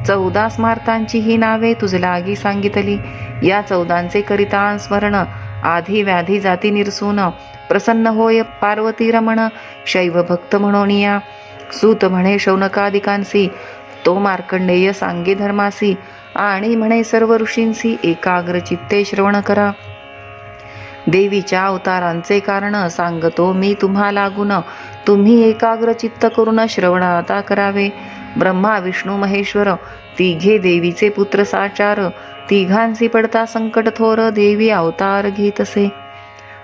14 स्मार्तांची ही नावे तुझ लागी सांगितली. या 14चे करिता स्मरण आधी व्याधी जाती निरसून. प्रसन्न होय पार्वती रमण शैव भक्त म्हणून या. सूत म्हणे शौनकादिकांसी तो मार्कंडेय सांगे धर्मासी. आणि म्हणे सर्व ऋषींसी एकाग्र चित्ते श्रवण करा. देवीच्या अवतारांचे कारण सांगतो मी तुम्हा लागून. तुम्ही एकाग्र चित्त करून श्रवण आता करावे. ब्रह्मा विष्णू महेश्वर तिघे देवीचे पुत्र साचार. तिघांसी पडता संकट थोर देवी अवतार घेतसे.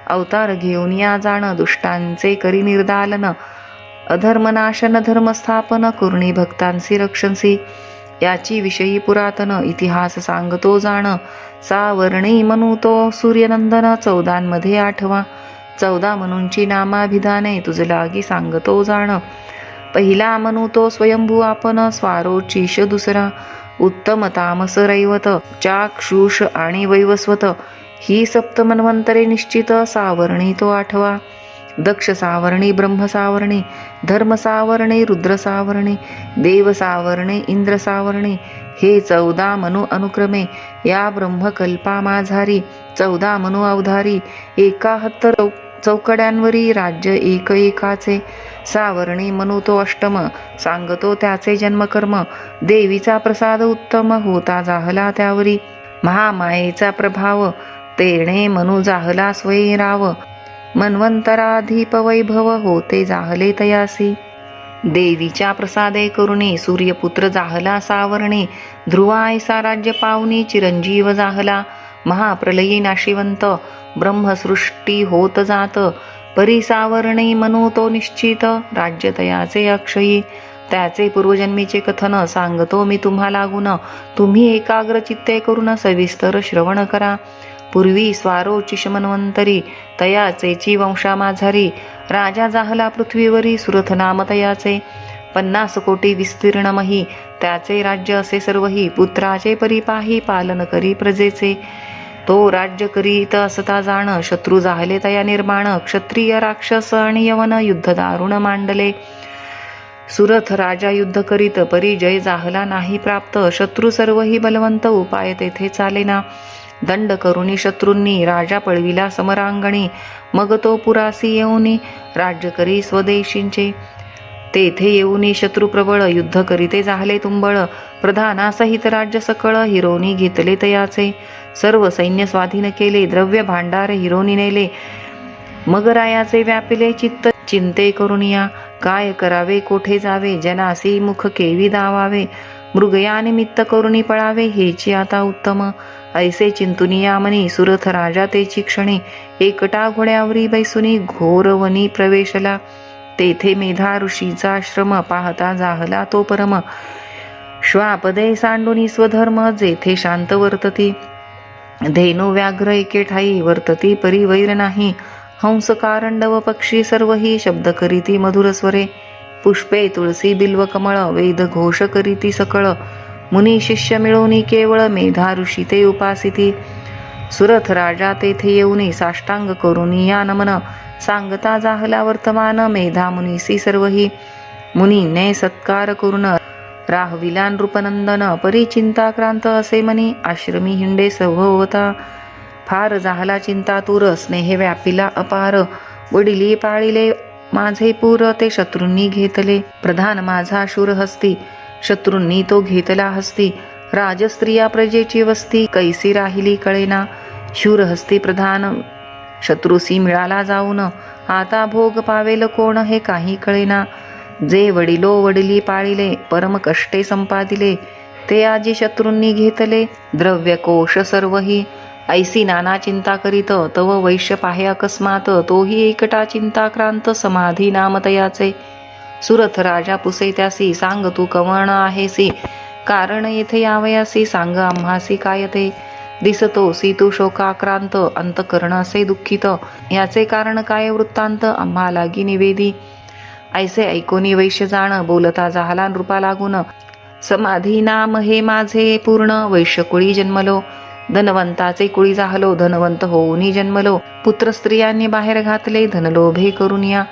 अवतार घेऊन या जाण दुष्टांचे करी निर्दालन. अधर्मनाशन धर्मस्थापन कुर्णी भक्तांसी रक्षणसी. याची विषयी पुरातन इतिहास सांगतो जाण. सावर्णी म्हणू तो सूर्यनंदन 14मध्ये 8वा. 14 मनूंची नामाभिधाने तुझ लागी सांगतो जाण. पहिला म्हणू तो स्वयंभू आपण स्वारोचिष दुसरा. उत्तम तामस रैवत चाक्षुष आणि वैवस्वत ही 7 मन्वंतरे निश्चित. सावर्णी तो 8वा. दक्ष सावर्णी ब्रह्म सावर्णी धर्म सावर्णी रुद्र सावर्णी देव सावर्णी इंद्र सावर्णी हे 14 मनू अनुक्रमे. या ब्रह्मकल्पा माझारी 14 मनू अवधारी. 71 चौकड्यांवरी राज्य एक एकाचे. सावर्णी म्हणू तो अष्टम सांगतो त्याचे जन्मकर्म. देवीचा प्रसाद उत्तम होता जाहला त्यावरी. महामायेचा प्रभाव तेणे म्हणू जाहला स्वयंराव. मन्वंतराधीप वैभव होते जाहले तयासी. देवीच्या प्रसादे करुणी सूर्यपुत्र जाहला सावर्णी. ध्रुवायसा राज्य पावनी चिरंजीव जाहला. महाप्रलयी नाशिवंत ब्रह्मसृष्टी होत जात. परी सावर्णी म्हणू तो निश्चित राज्य तयाचे अक्षयी. त्याचे पूर्वजन्मीचे कथन सांगतो मी तुम्हा लागून. तुम्ही एकाग्र चित्ते करून सविस्तर श्रवण करा. पूर्वी स्वारोचिष मन्वंतरी तयाचेची वंशा माझारी. राजा जाहला पृथ्वीवरी सुरथ नाम तयाचे. 50 कोटी विस्तीर्णमही त्याचे राज्य असे सर्वही. पुत्राचे परिपाही पालन करी प्रजेचे. तो राज्य करीत असता जाण शत्रू जाहले तया निर्माण. क्षत्रिय राक्षस आणि यवन युद्ध दारुण मांडले. सुरथ राजा युद्ध करीत परी जय जाहला नाही प्राप्त. शत्रू सर्वही बलवंत उपाय तेथे चालेना. दंड करुणी शत्रूंनी राजा पळविला समरांगणी. मग तो पुरासी येऊनी राज्य करी स्वदेशींचे. तेथे येऊनी शत्रू प्रबळ युद्ध करीते जाहले तुंबळ. प्रधानासहित राज्य सकळ हिरोनी घेतले तयाचे. सर्व सैन्य स्वाधीन केले द्रव्य भांडार हिरोनी नेले. मग रायाचे व्यापिले चित्त चिंते करून या. काय करावे कोठे जावे जनासी मुख केवी दावावे. मृगया निमित्त करुणी पळावे हेची आता उत्तम. ऐसे चिंतुनिया मनी सुरथ राजा तेची क्षणी एकटा घोड्यावरी बैसुनी घोर वनी प्रवेशला. तेथे मेधा ऋषीचा आश्रम पाहता जाहला तो परम. श्वापदे सांडुनी स्वधर्म जेथे शांत वर्तती. धेनु व्याघ्र एके ठाई वर्तती परी वैर नाही. हंस कारंडव पक्षी सर्वही शब्द करीती मधुर स्वरे. पुष्पे तुळसी बिल्व कमळ वेद घोष करीती सकळ. मुनी शिष्य मिळवणी केवळ मेधा ऋषी ते उपासिती. सुरथ राजा तेथे येऊनी साष्टांग करुनी या नमन. सांगता जाहला वर्तमान मेधा मुनीसी सर्वही. मुनीने सत्कार करून राहविला नृपनंदन. परी चिंताक्रांत असे मनी आश्रमी हिंडे सभोवता. फार जाहला चिंतातूर स्नेह व्यापिला अपार. वडिली पाळिले माझे पूर ते शत्रूंनी घेतले. प्रधान माझा शूर हस्ती शत्रूंनी तो घेतला हस्ती. राजस्त्रिया प्रजेची वस्ती कैसी राहिली कळेना. शूर हस्ती प्रधान शत्रुसी मिळाला जाऊन. आता भोग पावेल कोण हे काही कळेना. जे वडिलो वडिली पाळिले परम कष्टे संपादिले. ते आजी शत्रूंनी घेतले द्रव्य कोश सर्वही. ऐसी नाना चिंता करीत तव वैश्य पाहे अकस्मात. तोही एकटा चिंताक्रांत समाधी नाम तयाचे. सुरथ राजा पुसे त्यासी सांग तू कवण आहेसी. कारण येथे यावयासी सांग आम्हासी काय ते. दिसतोसी तू शोकाक्रांत अंतकरण असे दुःखित. याचे कारण काय वृत्तांत आम्हा लागी निवेदी. ऐसे ऐकोनी वैश्य जाण बोलता जाहला नृपा लागून. समाधी नाम हे माझे पूर्ण वैश्य कुळी जन्मलो. धनवंताचे कुळी जाहलो धनवंत होऊनी जन्मलो. पुत्र स्त्रियांनी बाहेर घातले धनलोभे करून या.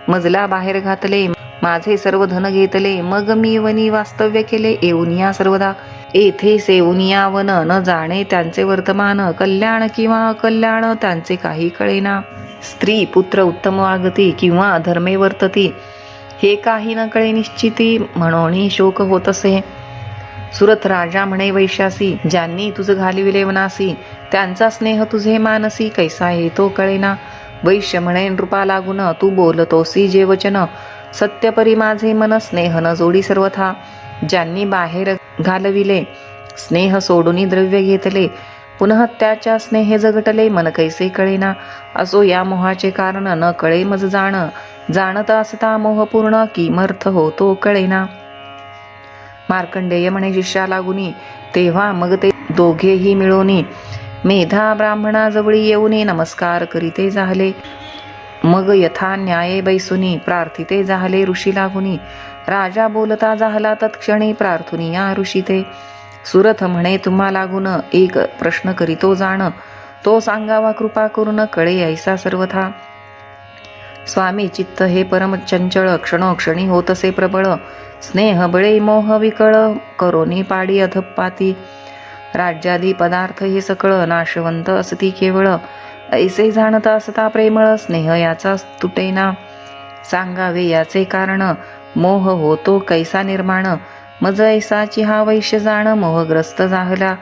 मजला बाहेर घातले माझे सर्व धन घेतले. मग मी वनी वास्तव्य केले येऊनिया सर्वदा. येथे सेवुनिया वन न जाणे त्यांचे वर्तमान. कल्याण किंवा अकल्याण त्यांचे काही कळेना. स्त्री पुत्र उत्तम वागती किंवा अधर्मे वर्तती हे काही न कळे निश्चिती. म्हणून शोक होत असे. सुरथ राजा म्हणे वैश्यासी ज्यांनी तुझ घालिविले वनासी. त्यांचा स्नेह तुझे मानसी कैसा हे तो कळेना. वैश्य म्हणे नृपा लागून तू बोलतोसी जे वचन. सत्यपरी माझे मन स्नेह न जोडी सर्वथा. ज्यांनी बाहेर घालविले स्नेह सोडून द्रव्य घेतले. पुनः त्याच्या स्नेहे जगटले मन कैसे कळेना. असो या मोहाचे कारण न कळे मज जाण. जाणता असता मोह पूर्ण किमर्थ होतो कळेना. मार्कंडेय म्हणे शिष्या लागुनी तेव्हा मग ते दोघेही मिळूनी. मेधा ब्राह्मणा जवळी येऊनी नमस्कार करीते जाहले. मग यथा न्याये बैसुनी प्रार्थिते जाहले ऋषी लागुनी. राजा बोलता जाहला तत्क्षणी प्रार्थुनी या ऋषी ते. सुरथ म्हणे तुम्हा लागून एक प्रश्न करीतो जाण. तो सांगावा कृपा करून कळे ऐसा सर्वथा. स्वामी चित्त हे परम चंचळ क्षणोक्षणी होतसे प्रबळ. स्नेह बळे मोह विकळ करोनी पाडी अधपाती. राज्यादी पदार्थ हे सकळ नाशवंत असती केवळ. ऐसे जाणता असता प्रेमळ स्नेह याचा तुटेना. सांगावे याचे कारण मोह होतो कैसा निर्माण. मज ऐसाची हा वैश्य जाण मोहग्रस्त जाहला.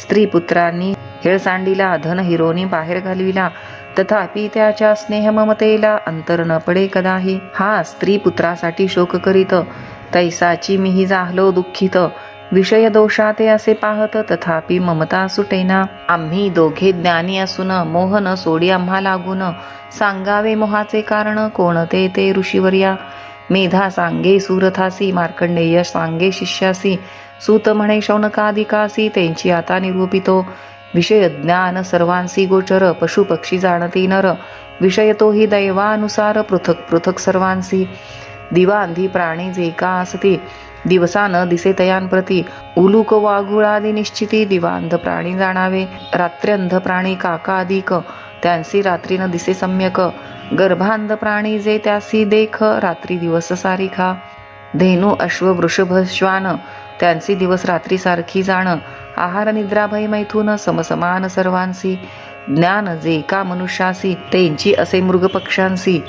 स्त्री पुत्रांनी हेळसांडीला धन हिरोनी बाहेर घालविला. तथापि त्याच्या स्नेह ममतेला अंतर न पडे कदाही. हा स्त्री पुत्रासाठी शोक करीत तैसाची मीही जाहलो दुःखित. विषय दोषाते असे पाहत तथापि ममता सुटेना. आम्ही दोघे ज्ञानी असून मोह न सोडी आम्हा लागून. सांगावे मोहाचे कारण कोणते ते ऋषीवर्या. मेधा सांगे सुरथासी मार्कंडेय सांगे शिष्यासी. सूत म्हणे शौनकादिकासी त्यांची आता निरूपितो. विषय ज्ञान सर्वांसी गोचर पशु पक्षी जाणती नर. विषय तोही दैवानुसार पृथक पृथक सर्वांसी. दिवांधी प्राणी जे का असती दिवसा न दिसे तयांप्रती. उलूक वाघुळादी निश्चिती दिवांध प्राणी जाणावे. रात्र्यंध प्राणी काकादिक त्यांसी रात्री न दिसे सम्यक. गर्भांध प्राणी जे त्यासी देख रात्री दिवस सारिखा. धेनु अश्व वृषभ श्वान त्यांची दिवस रात्री सारखी जाण. आहार निद्रा भय मैथुन समसमान सर्वांसी. ज्ञान जे का मनुष्यासी त्यांची असे मृग पक्ष्यांसी.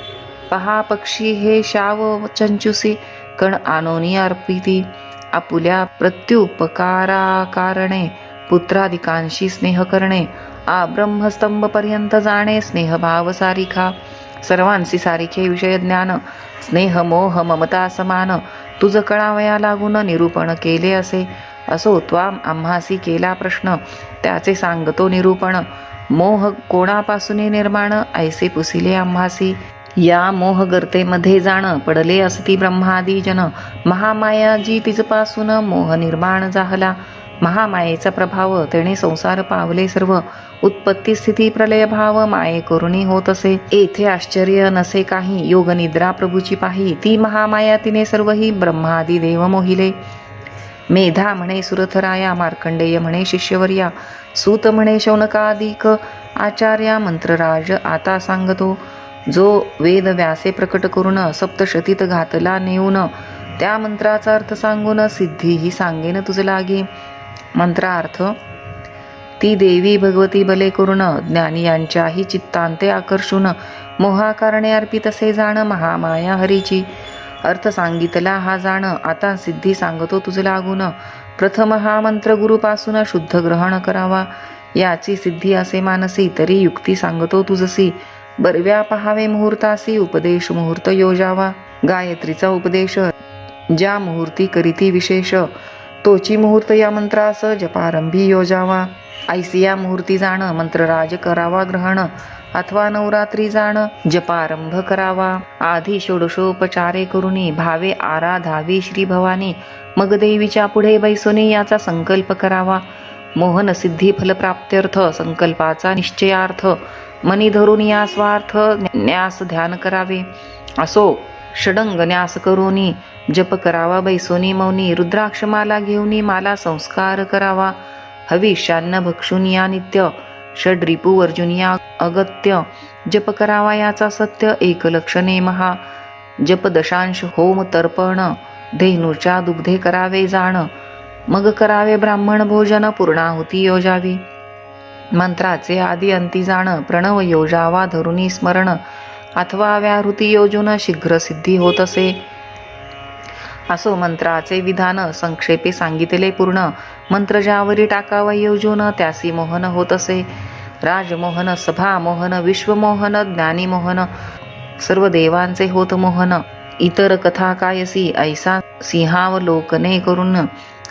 पहा पक्षी हे शाव चंचुसी कण आनोनी अर्पिती. आपुल्या प्रत्युपकारा कारणे पुत्रादिकांशी स्नेह करणे. आ ब्रह्मस्तंभ पर्यंत जाणे स्नेहभाव सारिखा. सर्वांसी सारिखे विषय ज्ञान, स्नेह मोह ममता समान, तुझ कळावया लागून निरूपण केले असे. असो त्वाम आम्हासी केला प्रश्न, त्याचे सांगतो निरूपण. मोह कोणापासून निर्माण, ऐसे पुसिले आम्हासी. या मोह गर्तेमध्ये जाण, पडले असती ब्रह्मादी जन. महामाया जी तिजपासून मोह निर्माण झाला. महामायेचा प्रभाव तेणे संसार पावले सर्व. उत्पत्ती स्थिती प्रलय भाव, माये करुणी होत असे. येथे आश्चर्य नसे काही, योग निद्रा प्रभूची पाही. ती महामाया तिने सर्वही ब्रह्मादी देव मोहिले. मेधा म्हणे सुरथराया, मार्कंडेय म्हणे शिष्यवर्या, सूत म्हणे शौनकादिक आचार्या. मंत्रराज आता सांगतो, जो वेद व्यासे प्रकट करून सप्तशतीत घातला नेऊन. त्या मंत्राचा अर्थ सांगून सिद्धी ही सांगेन तुझ लागे. मंत्रार्थ, ती देवी भगवती बले करून, ज्ञानी यांच्याही चित्तांते आकर्षून. मोहाकारणे अर्पित असे जाण, महामाया हरीची. अर्थ सांगितला हा जाण, आता सिद्धी सांगतो तुझ लागून. प्रथम हा मंत्र गुरुपासून शुद्ध ग्रहण करावा. याची सिद्धी असे मानसी, तरी युक्ती सांगतो तुझसी. बरव्या पहावे मुहूर्तासी, उपदेश मुहूर्त योजावा. गायत्रीचा उपदेश ज्या मुहूर्ती करीती विशेष, तोची मुहूर्त या मंत्रास जपारंभी योजावा. ऐसिया मुहूर्ती जाण, मंत्रराज करावा ग्रहण. अथवा नवरात्री जाण, जपारंभ करावा. आधी षोडशोपचारे करुनी, भावे आराधावी श्री भवानी. मग देवीच्या पुढे बैसोनी याचा संकल्प करावा. मोहन सिद्धी फलप्राप्त्यर्थ, संकल्पाचा निश्चयार्थ. मनी धरून या स्वार्थ, न्यास ध्यान करावे. असो षडंग न्यास करोनी, जप करावा बैसोनी मौनी. रुद्राक्षमाला घेऊनी, माला संस्कार करावा. हविष्यान्न भक्षून या नित्य, षड्रिपू अर्जुनिया अगत्य. जप करावा याचा सत्य, एक लक्षणे महा. जप दशांश होम तर्पण, धेनूच्या दुग्धे करावे जाण. मग करावे ब्राह्मण भोजन, पूर्णाहुती योजावी. मंत्राचे आदी अंती जाण, प्रणव योजावा धरुनी स्मरण. अथवा व्याहृती योजून शीघ्र सिद्धी होत असे. असो मंत्राचे विधान, संक्षेपे सांगितले पूर्ण. मंत्र ज्यावरी टाकावा योजून, त्यासी मोहन होत असे. राजमोहन, सभामोहन, विश्वमोहन, ज्ञानीमोहन, सर्व देवांचे होत मोहन. इतर कथा कायसी, ऐसा सिंहावलोकने करून.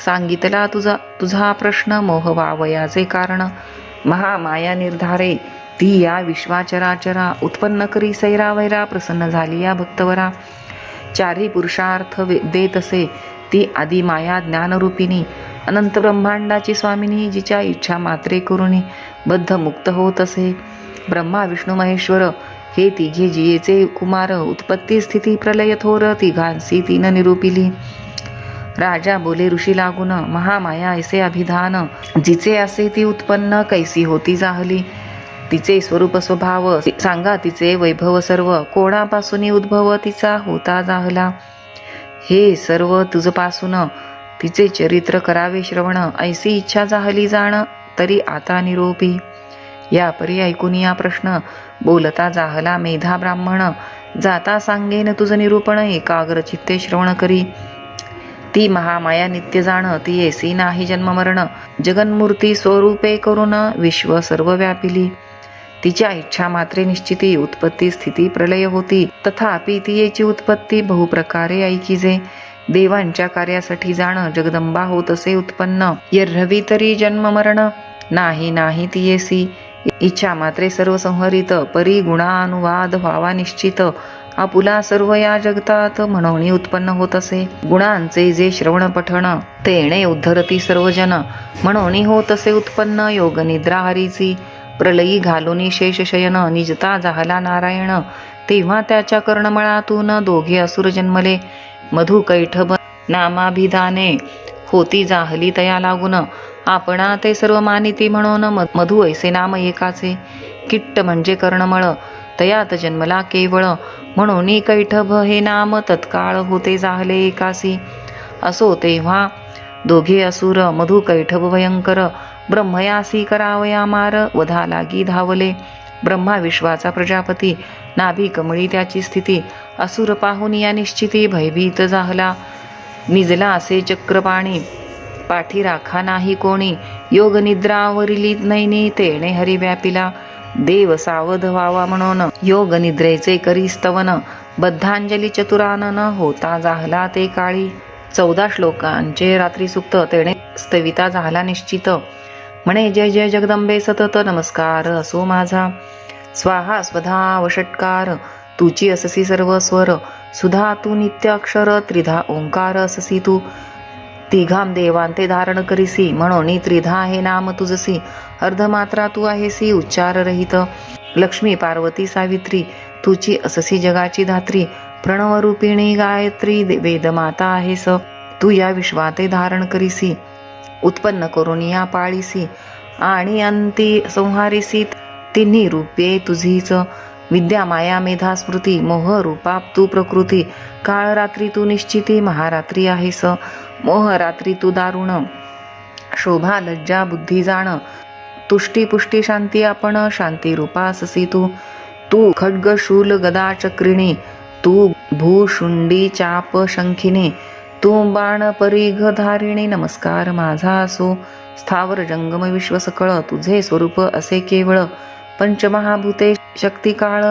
सांगितला तुझा प्रश्न, मोह वावयाचे कारण. महामाया निर्धारे, ती या विश्वाचराचरा. उत्पन्न करी सैरावैरा, प्रसन्न झाली या भक्तवरा. चारी पुरुषार्थ देत असे, ती आदी माया ज्ञानरूपिणी. अनंत ब्रह्मांडाची स्वामिनी, जिच्या इच्छा मात्रे करुणी बद्ध मुक्त होत असे. ब्रह्मा विष्णू महेश्वर हे तिघे जियेचे कुमार. उत्पत्ती स्थिती प्रलय थोर, तिघांसी तीन निरूपिली. राजा बोले ऋषी लागून, महामाया ऐसे अभिधान. जिचे असे ती उत्पन्न, कैसी होती जाहली. तिचे स्वरूप स्वभाव सांगा, तिचे वैभव सर्व. कोणापासून उद्भव तिचा होता जाहला. हे सर्व तुझपासून, तिचे चरित्र करावे श्रवण. ऐसी इच्छा जाहली जाण, तरी आता निरोपी. या परी ऐकून या प्रश्न, बोलता जाहला मेधा ब्राह्मण. जाता सांगेन तुझ निरूपण, एकाग्र चित्ते श्रवण करी. ती महामाया नित्य जाण, ती येसी नाही जन्म मरण. जगन्मूर्ती स्वरूपे करून, विश्व सर्व व्यापिली. तिच्या इच्छा मात्रे निश्चिती, उत्पत्ती स्थिती प्रलय होती. तथापि तियेची उत्पत्ती बहुप्रकारे ऐकिजे. देवांच्या कार्यासाठी जाण, जगदंबा होत असे उत्पन्न. यर्हवी तरी जन्म मरण, नाही नाही तियेसी. इच्छा मात्रे सर्व संहरित, परी गुणानुवाद व्हावा निश्चित. आपुला सर्व या जगतात, म्हणून उत्पन्न होत असे. गुणांचे जे श्रवण पठण, तेणे उद्धरती सर्वजन. म्हणून होत असे उत्पन्न, योग निद्रा हरीची. प्रलयी घालून शेष शयन, निजता जाहला नारायण. तेव्हा त्याच्या कर्णमळातून दोघे असुर जन्मले. मधु कैठब नामाभिधाने, होती जाहली तया लागून. आपणा ते सर्व मानिती, म्हणून मधु ऐसे नाम एकाचे. किट्ट म्हणजे कर्णमळ, तयात जन्मला केवळ. म्हणून कैठभ हे नाम, तत्काळ होते जाहले एकासी. असो तेव्हा दोघे असुर, मधु कैठभ भयंकर. ब्रह्मयासी करावया मार, वधा लागी धावले. ब्रह्मा विश्वाचा प्रजापती, नाभी कमळी त्याची स्थिती. असुर पाहून या निश्चिती, भयभीत जाहला. निजला असे चक्रपाणी, पाठी राखा नाही कोणी. योग निद्रावरिली नैनी, तेणे हरी व्यापिला. देव सावध व्हावा म्हणून योग निद्रेचे करी स्तवन, बद्धांजली चतुरानन होता झाला ते काळी. 14 श्लोकांचे रात्री सुक्त तेणे स्तविता झाला निश्चित. म्हणे जय जय जगदंबे सतत नमस्कार असो माझा. स्वाहा स्वधा वषट्कार तुची अससी सर्व स्वर, सुधा तू नित्य अक्षर त्रिधा ओंकार अससी तू. तिघाम देवांते धारण करीसी म्हणून त्रिधा हे नाम तुझसी. अर्धमात्रा तू आहेसी उच्चार रहित. लक्ष्मी पार्वती सावित्री तुची अससी जगाची धात्री. प्रणवरूपिणी गायत्री वेदमाता आहेस तू या विश्वाते धारण करीसी. उत्पन्न करून या पाळीसी आणि अंती संहारीसी. तिन्ही रूपे तुझीच विद्या माया मेधा स्मृती. मोह रूपा तू प्रकृती. काळ रात्री तू निश्चिती. महारात्री आहेस मोह रात्री तू दारुण. शोभा लज्जा बुद्धी जाण. तुष्टी पुष्टी शांती आपण. शांती रूपा अससी तू. तू खड्ग शूल गदा चक्रिणी. तू भूशुंडी चाप शंखिनी. तू बाण परिघ धारिणी. नमस्कार माझा असो. स्थावर जंगम विश्व सकळ तुझे स्वरूप असे केवळ. पंचमहाभूते शक्ती काळ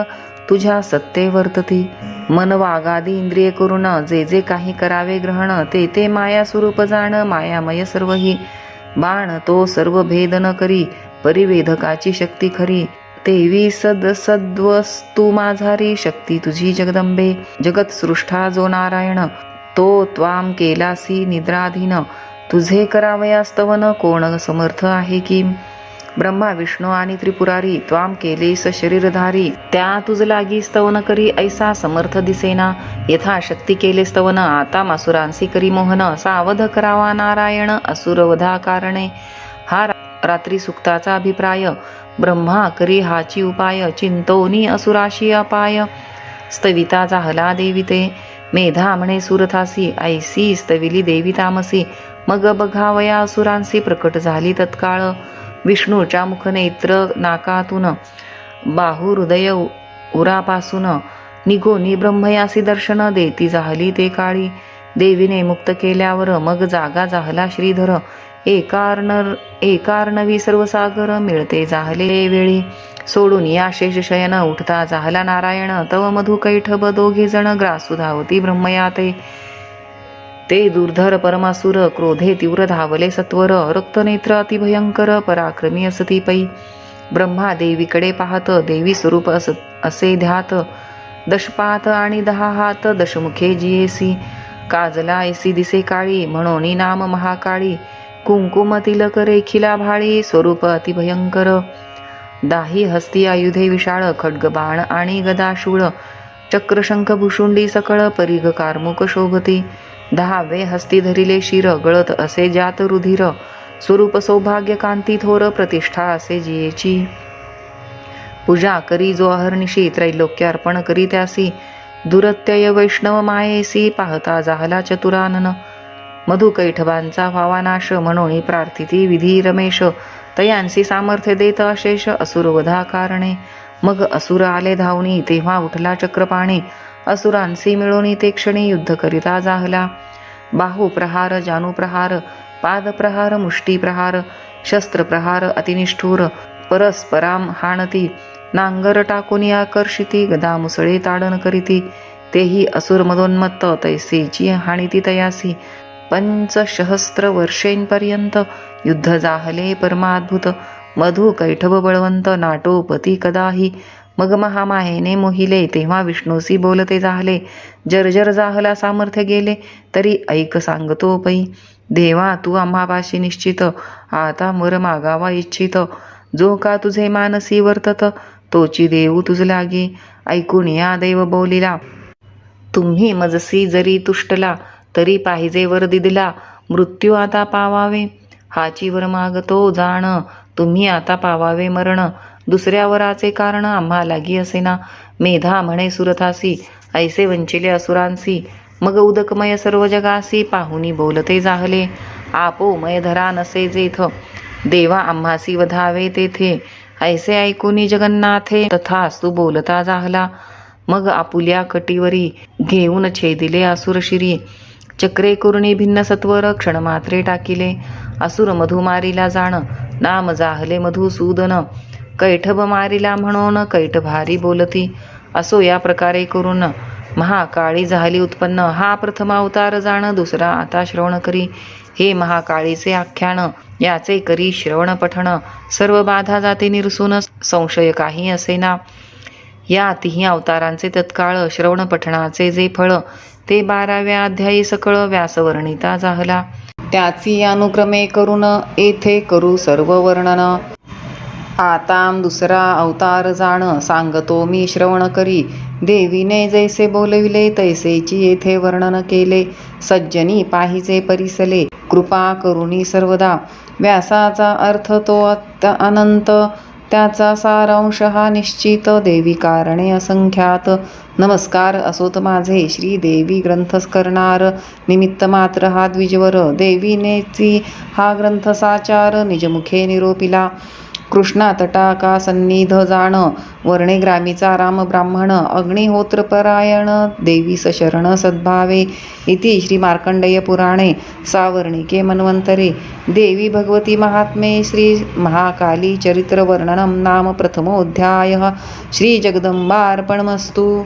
तुझ्या सत्ते वर्तती. मन वागादी इंद्रिये करून जे जे काही करावे ग्रहण, ते ते माया स्वरूप जाण. मायामय सर्व ही बाण तो सर्व भेद न करी. परिवेधकाची शक्ती खरी. तेवी सद्वस्तू माझारी. शक्ती तुझी जगदंबे. जगत सृष्टा जो नारायण तो त्वाम केलासी निद्राधीन. तुझे करावयास्तवन कोण समर्थ आहे की. ब्रह्मा विष्णू आणि त्रिपुरारी त्वाम केलेस शरीरधारी. त्या तुझ लागी स्तवन करी ऐसा समर्थ दिसेना. यथाशक्ती केले स्तवन आता मासुरांसी करी मोहन. सावध करावा नारायण असुरवधा कारणे. हा रात्री सुक्ताचा अभिप्राय. ब्रह्मा करी हाची उपाय. चिंतोनी असुराशी अपाय. स्तविता जाहला देविते मेधा म्हणे सुरथासी. ऐसी स्तविली देवी तामसी. मग बघावया असुरांसी प्रकट झाली तत्काळ. विष्णूच्या मुखनेत्र नाकातून बाहू हृदय उरापासून. निघोनी ब्रह्मयासी दर्शन देती जाहली ते काळी. देवीने मुक्त केल्यावर मग जागा जाहला श्रीधर. एकारणवी सर्वसागर मिळते जाहले वेळी. सोडून या शेष शयन उठता जाहला नारायण. तव मधु कैठब दोघे जण ग्रासू धावती ब्रह्मयाते. ते दुर्धर परमासुर क्रोधे तीव्र धावले सत्वर. रक्तनेत्र अतिभयंकर पराक्रमी असती पै. ब्रह्मा देवीकडे पाहत देवी स्वरूप असे ध्यात. दशपात आणि 10 हात दशमुखे जियेसी. काजला ऐसी दिसे काळी म्हणून नाम महाकाळी. कुंकुम तिलक रेखिला भाळी स्वरूप अतिभयंकर. दाही हस्ती आयुधे विशाळ खड्ग बाण आणि गदाशूळ. चक्रशंख भुषुंडी सकळ परिघ कार्मुक शोभती. 10वे हस्ती धरिले शिर गळत असे जात रुधिर. स्वरूप सौभाग्य कांती थोर प्रतिष्ठा असे जियेची. पूजा करी जो अहर्निशी त्रैलोक्य अर्पण करी त्यासी. दुरत्यय वैष्णव मायेसी पाहता जाहला चतुरानन. मधु कैठवांचा व्हावा नाश म्हणून प्रार्थिती विधी रमेश. तयांसी सामर्थ्य देत अशेष असुरवधा कारणे. मग असुर आले धावणी तेव्हा उठला चक्रपाणी. असुरांसी मिळून ते क्षणी युद्ध करिता जाहला. बाहुप्रहार जानुप्रहार पादप्रहार मुष्टीप्रहार शस्त्रप्रहार अतिनिष्ठूर. परस्पराम हाणती नांगर टाकून आकर्षिती. गदा मुसळे ताडन करीती तेही असुर मदोन्मत्त. तैसेची हाणिती तयासी. 5,000 वर्षेंपर्यंत युद्ध जाहले परमाद्भुत. मधु कैठव बळवंत नाटोपती कदाही. मग महामायेने मोहिले तेव्हा विष्णूसी बोलते जाहले. जर्जर जाहला सामर्थ्य गेले तरी ऐक सांगतो पै. देवा तू आम्हापाशी निश्चित आता वर मागावा इच्छित. जो का तुझे मानसी वर्तत तोची देऊ तुझ लागी. ऐकून या देव बोलिला तुम्ही मजसी जरी तुष्टला. तरी पाहिजे वर दिदला मृत्यू आता पावावे. हाची वर मागतो जाण तुम्ही आता पावावे मरण. दुसऱ्या वराचे कारण आम्हा लागी असेना. मेधा म्हणे सुरथासी ऐसे वंचिले असुरांसी. मग उदकमय सर्व जगासी पाहुनी बोलते जाहले. आपोमय धरा नसे जेथ देवा आम्हासी वधावे तेथे. ऐसे ऐकूनी जगन्नाथे तथास्तु बोलता जाहला. मग आपुल्या कटीवरी घेऊन छेदिले असुर शिरी. चक्रे कुर्णी भिन्न सत्वर क्षणमात्रे टाकिले. असुर मधुमारीला जाण नाम जाहले मधुसूदन. कैठभ मारिला म्हणून कैठ भारी बोलती. असो या प्रकारे करून महाकाळी झाली उत्पन्न. हा प्रथम अवतार जाण, दुसरा आता श्रवण करी. हे महाकाळीचे आख्यान, याचे करी श्रवण पठण. सर्व बाधा जाते निरसून, संशय काही असेना. या तिही अवतारांचे तत्काळ श्रवण पठणाचे जे फळ, ते 12व्या अध्यायी सकळ व्यासवर्णिता जाहला. त्याची अनुक्रमे करून येथे करू सर्व वर्णन. आताम दुसरा अवतार जाण, सांगतो मी श्रवण करी. देवीने जैसे बोलविले तैसेची येथे वर्णन केले. सज्जनी पाहिजे परिसले, कृपा करुणी सर्वदा. व्यासाचा अर्थ तो अनंत, त्याचा सारांश हा निश्चित. देवी कारणे असंख्यात, नमस्कार असोत माझे. श्रीदेवी ग्रंथ करणार, निमित्त मात्र हा द्विजवर. देवीनेची हा ग्रंथ साचार, निजमुखे निरोपिला. कृष्णा तटाका सन्निध जाण, वर्णे ग्रामीचा राम ब्राह्मण. अग्निहोत्र परायण, देवीस शरण सद्भावे. इति श्री मार्कंडेय पुराणे सावर्णिके मन्वंतरे देवी भगवती महात्मे श्री महाकाली चरित्र वर्णनम नाम प्रथमोऽध्यायः. श्री जगदंबार्पणमस्तु.